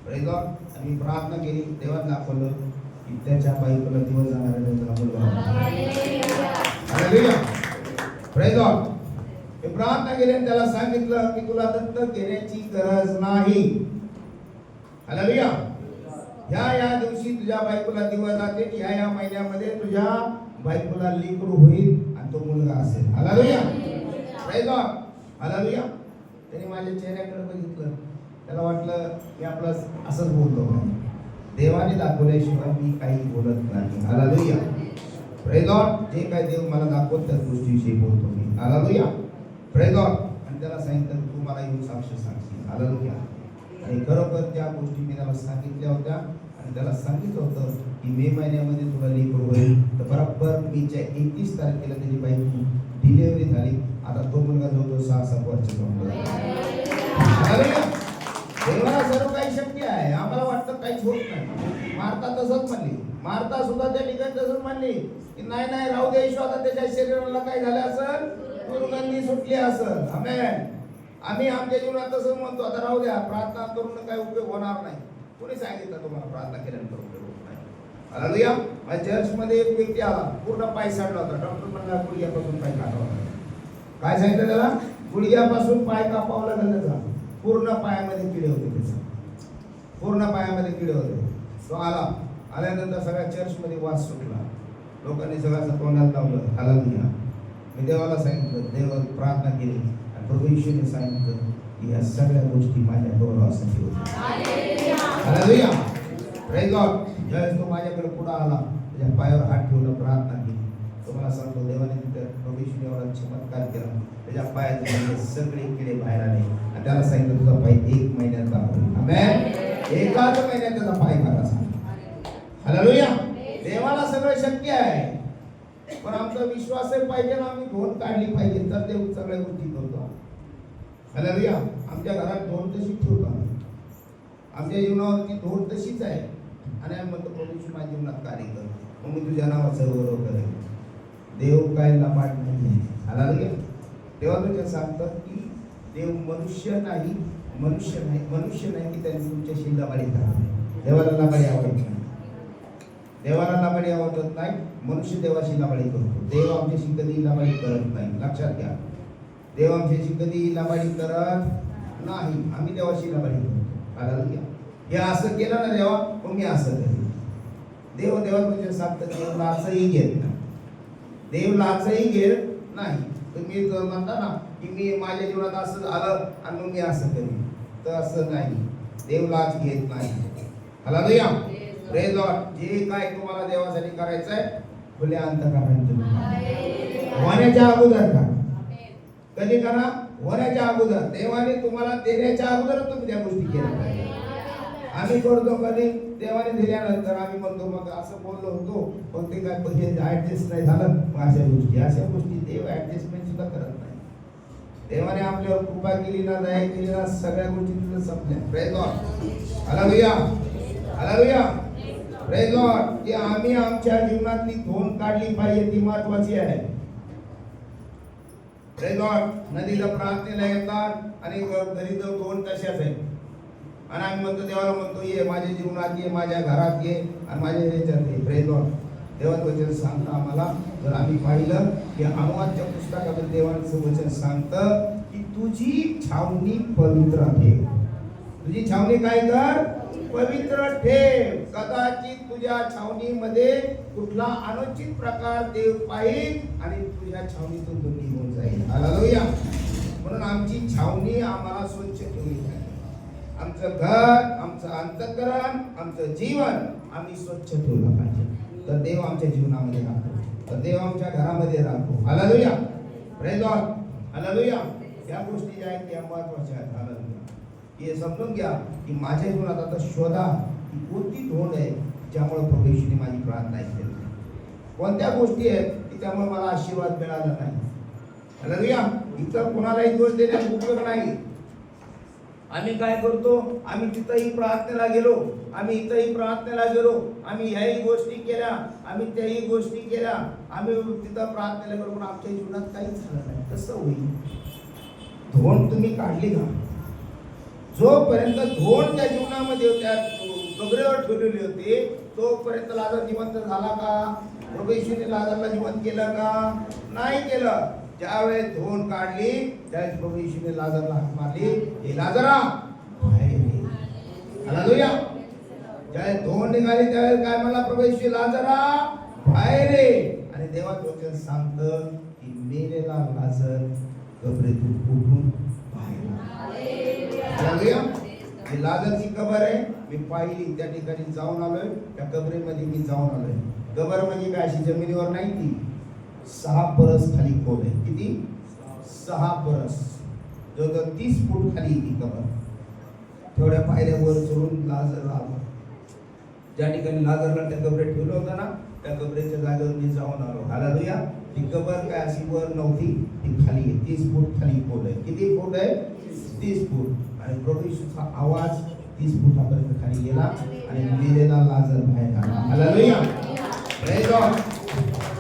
Praise Lord. आणि प्रार्थना केली, देवाला दाखवलं की त्याच्या बायकोला दिवस जाणार आहे, त्याला मुलगा. हालेलुया. Praise Lord. हे प्रार्थना केली आणि त्याला सांगितलं की तुला दत्तक घेण्याची गरज नाही. हालेलुया. ह्या दिवशी तुझ्या बायकोला दिवस जाते, ह्या महिन्यामध्ये तुझ्या बायकोला लेकरू होईल आणि तो मुलगा असेल. हालेलुया. Praise Lord. हालेलुया. त्याने माझ्या चेहऱ्याकडे बघितलं, त्याला वाटलं मी आपलं असंच बोलतो. देवाने दाखवल्याशिवाय मी काही बोलत नाही. हालेलुया. Praise Lord. जे काय देव मला दाखवत त्या गोष्टीविषयी बोलतो मी. हालेलुया. Praise Lord. आणि त्याला सांगितलं तू मला येऊन साक्ष सांगशील. हालेलुया. आणि खरोखर त्या गोष्टी मी त्याला सांगितल्या होत्या. आणि त्याला सांगितलं होतं की मे महिन्यामध्ये तुला लेकरू होईल. तर बरोबर मेच्या 31 तारखेला त्याची बायको डिलिव्हरी झाली. आता तो मुलगा जवळजवळ 6-7 वर्षाचा मुलगा. देवाला सर्व काही शक्य आहे. आम्हाला वाटतं काहीच होत नाही. मार्था तसंच म्हणली. मार्था सुद्धा त्या ठिकाणी तसंच म्हणली की नाही नाही राहू दे येशू, आता त्याच्या शरीराला काय झालं असेल, दुर्गंधी सुटली असेल. आमेन. आम्ही आमच्या जीवनात तसंच म्हणतो, आता राहू द्या, प्रार्थना करून काही उपयोग होणार नाही. कोणी सांगितलं तुम्हाला प्रार्थना केल्यानंतर उपयोग होत नाही? हालेलुया. माझ्या चर्चमध्ये एक व्यक्ती आला, पूर्ण पाय साडला होता. डॉक्टर म्हणला गुडघ्यापासून पाय कापावा. काय सांगितलं त्याला? गुडघ्यापासून पाय कापावा लागेल त्याचा. पूर्ण पायामध्ये किडे होते त्याचे. पूर्ण पायामध्ये किडे होते. तो आल्यानंतर सगळ्या चर्चमध्ये वास सुटला. लोकांनी सगळ्याचं तोंडात लावलं. हालेलुया. मी देवाला सांगितलं, देवाला प्रार्थना केली आणि प्रभू येशूने सांगितलं की या सगळ्या गोष्टी माझ्या गौरवासाठी होत्या. हालेलुया. Praise God. ज्यावेळेस तो माझ्याकडे पुढे आला, त्याच्या पायावर हात ठेवला, प्रार्थना केली. तुम्हाला सांगतो देवाने तिथे प्रभू येशूने एवढा चमत्कार केला. त्याच्या पायाचे सगळे किडे बाहेर आले आणि त्याला सांगितलं तुझा पाय 1 महिन्यात बरा होईल. आमेन. एकाच महिन्यात त्याचा पाय बरा झाला. हालेलुया. देवाला सगळं शक्य आहे. पण आमचा विश्वास पाहिजे ना, आम्ही धोन काढली पाहिजे तर देव सगळ्या गोष्टी करतो. हालेलुया. आमच्या घरात धोन तशीच ठेवतो. आमच्या जीवनावरती धोन तशीच आहे आणि आम्ही म्हणतो प्रभू येशू माझ्या जीवनात कार्य कर, मग मी तुझ्या नावाचं गौरव करेन. देव काय लबाड नाही. हालेलुया. तेव्हा तुझ्या सांगतात की देव मनुष्य नाही की त्यांनी तुमच्याशी लबाडी करावी. देवाला लबाडी आवडत नाही. देवाला लबाडी आवडत नाही. मनुष्य देवाशी लबाडी करतो. देव आमच्याशी कधी लबाडी करत नाही. लक्षात घ्या. देव आमच्याशी कधी लबाडी करत नाही. आम्ही देवाशी लबाडी करतो. हालेलुया. हे असं केलं ना देवा, मग मी असं करेन. देव तुझ्या सांगतात देव लाचही घेत नाही. देव लाचही घेत नाही. तुम्ही जर म्हणता ना की मी माझ्या जीवनात असं झालं आणि मग मी असं करेन, तर असं नाही. देव लाच घेत नाही. हालेलुया. Praise Lord. जे काय तुम्हाला देवासाठी करायचं आहे खुल्या अंतःकरणाने तुम्ही होण्याच्या अगोदर करा. कधी करा? होण्याच्या अगोदर. देवाने तुम्हाला देण्याच्या अगोदर तुम्ही त्या गोष्टी केल्या पाहिजे. आम्ही करतो कधी देवाने दिल्यानंतर आम्ही म्हणतो मग असं बोललो होतो पण ते काय पैसे ऍडजस्ट नाही झालं. मग अशा गोष्टी देव ऍडजस्टमेंट सुद्धा करत नाही. देवाने आपल्यावर कृपा केली ना, दया केली ना, सगळ्या गोष्टी तिथं संपल्या. Praise Lord. Hallelujah. Hallelujah. Praise Lord. की आम्ही आमच्या जीवनातली धोन काढली पाहिजे, ती महत्वाची आहे. Praise Lord. नदीला प्रार्थनेला येतात आणि घरी जाऊन धोन तशाच आहे आणि आम्ही म्हणतो देवाला म्हणतो ये माझ्या जीवनात ये, माझ्या घरात ये आणि माझ्या ह्याच्यात ये. Praise Lord. देवाचं वचन सांगतं आम्हाला, जर आम्ही पाहिलं की अनुवादच्या पुस्तकामध्ये देवाचं वचन सांगतं की तुझी छावणी पवित्र ठेव. तुझी छावणी काय कर? पवित्र ठेव. कदाचित तुझ्या छावणीमध्ये कुठला अनुचित प्रकार देव पाहिल आणि तुझ्या छावणीतून तो निघून जाईल. हालेलुया. म्हणून आमची छावणी आम्हाला स्वच्छ ठेवली पाहिजे. आमचं घर, आमचं अंतःकरण, आमचं जीवन आम्ही स्वच्छ ठेवलं पाहिजे. तर देव आमच्या जीवनामध्ये राहतो. तर देव आमच्या घरामध्ये राहतो. हालेलुया. Praise Lord. हालेलुया. या गोष्टी ज्या आहेत त्या महत्त्वाच्या आहेत. हालेलुया. हे समजून घ्या की माझ्या जीवनात आता शोधा की कोणती धोंड आहे ज्यामुळे प्रभू येशूने माझी प्रार्थना ऐकली. कोणत्या गोष्टी आहेत की त्यामुळे मला आशीर्वाद मिळाला नाही. हालेलुया. इतर कोणालाही दोष देण्यात उपयोग नाही. आम्ही काय करतो? आम्ही तिथंही प्रार्थनेला गेलो, आम्ही इथंही प्रार्थनेला गेलो, आम्ही ह्याही गोष्टी केल्या, आम्ही त्याही गोष्टी केल्या, आम्ही तिथं प्रार्थनेला गेलो, पण आमच्या जीवनात काहीच झालं नाही. कसं होईल? धोंड तुम्ही काढली का? जोपर्यंत धोंड त्या जीवनामध्ये त्या कबरेवर ठेवलेली होती तोपर्यंत लाजर जिवंत झाला का? प्रभू येशूने लाजरला जिवंत केलं का? नाही केलं. ज्यावेळेस धोंड काढली त्यावेळेस प्रभू येशूने लाजरला हाक मारली, हे लाजरा बाहेर ये. हालेलुया. ज्यावेळेस धोंड निघाली त्यावेळेस काय म्हणला प्रभू येशू? लाजरा बाहेर ये. आणि देवाचं वचन सांगतं की मेलेला लाजर कबरेतून उठून बाहेर आला. हालेलुया. ही लाजरची कबर आहे. मी पाहिली, त्या ठिकाणी जाऊन आलोय, त्या कबरेमध्ये मी जाऊन आलोय. कबर म्हणजे काय? अशी जमिनीवर नाही, ती 6 परस खाली खोल आहे. किती? 6 परस. जवळजवळ 30 फूट खाली ती कबर. थोड्या पायऱ्या वर चढून लाजर आला. ज्या ठिकाणी लाजरला त्या कबरेत ठेवलं होतं ना, त्या कबरेच्या जागेवर मी जाऊन आलो. हालेलुया. ती कबर काय अशी वर नव्हती, ती खाली आहे. 30 फूट खाली खोल आहे. किती फूट आहे? 30 फूट. आणि प्रभू येशूचा आवाज 30 फुटापर्यंत खाली गेला आणि मेलेला लाजर बाहेर आला. हालेलुया. Praise God.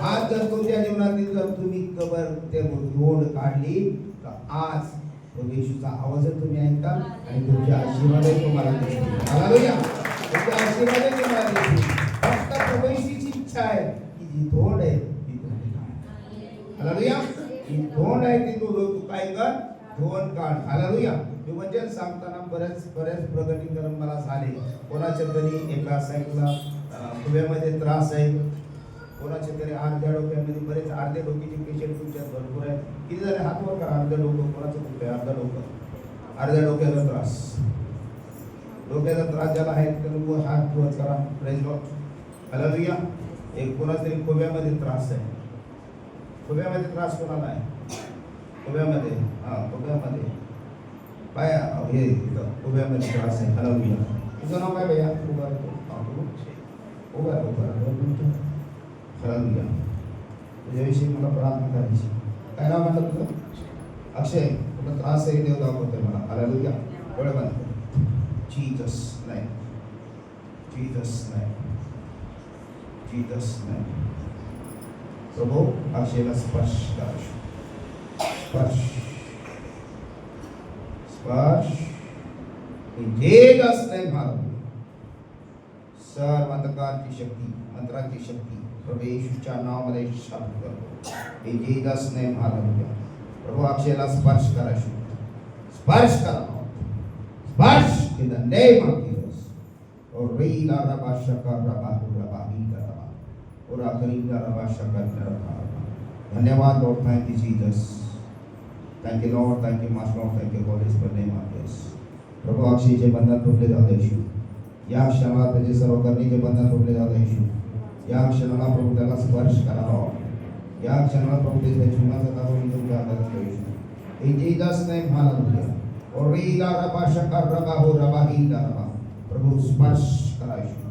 आज जर तुमच्या जीवनातील जर तुम्ही कबर ते रोड काढली तर आज प्रभू येशूचा आवाज तुम्ही ऐकता आणि तुमचे आशीर्वाद तुम्हाला दिसतील. हालेलुया. तुमचे आशीर्वाद तुम्हाला दिसतील. फक्त प्रभू येशूची इच्छा आहे की जी धोंड आहे ती तुम्ही काढा. हालेलुया. जी धोंड आहे ती तू काय कर? धोंड काढ. हालेलुया. मी वचन सांगताना बरेच प्रगतीकरण मला झाले. कोणाच्या तरी एका साईडला खुब्यामध्ये त्रास आहे, कोणाच्या तरी अर्ध्या डोक्यामध्ये बरेच अर्ध्या डोक्याचे पेशंट तुमच्यात भरपूर आहेत. किती झाले हात वर करा. अर्ध्या डोकं कोणाचं दुखतंय? अर्ध्या डोक्याचा त्रास. डोक्याचा त्रास ज्याला आहे त्याला हात वर करा. Praise God. हालेलुया. एक कोणाचा तरी खोब्यामध्ये त्रास आहे. खोब्यामध्ये त्रास कोणाला आहे? खोब्यामध्ये खोब्यामध्ये काय हे खोब्यामध्ये त्रास आहे. हालेलुया. तुझं नाव काय भैया? हालेलुया. तुझ्याविषयी मला प्रार्थना करायची. काय नाव म्हणलं तुझं? अक्षय. तुला त्रास आहे, देव दाखवतोय मला. हालेलुया. डोळे बंद. Jesus name. Jesus name. Jesus name. प्रभू अक्षयला स्पर्श करा. स्पर्श. स्पर्श. In Jesus name. हालेलुया. सर्व अंधकारची शक्ती, मंत्राची शक्ती प्रभू येशूच्या नावामध्ये शाप करतो. In Jesus name. हालेलुया. प्रभू अक्षयला स्पर्श करा. स्पर्श करा. स्पर्श in the name of Jesus. और रीला रबा शका रबा रबा ही रबा और आखरीला रबा शका रबा. धन्यवाद Lord. Thank you Jesus. Thank you Lord. Thank you master. Thank you Holy Spirit name of Jesus. प्रभू अक्षयचे बंधन तोडले जाऊ दे येशू. या क्षणाला त्याचे सर्व करणीचे बंधन तोडले जाऊ दे येशू. या क्षणाला प्रभू त्याला स्पर्श करा. या क्षणाला प्रभू त्याच्या जीवनाचा दाखवून तुमच्या हातात ठेवू Yeshu. In Jesus name. Hallelujah. और रीला रबा शका रबा हो रबा ही रबा. प्रभू स्पर्श करा येशू.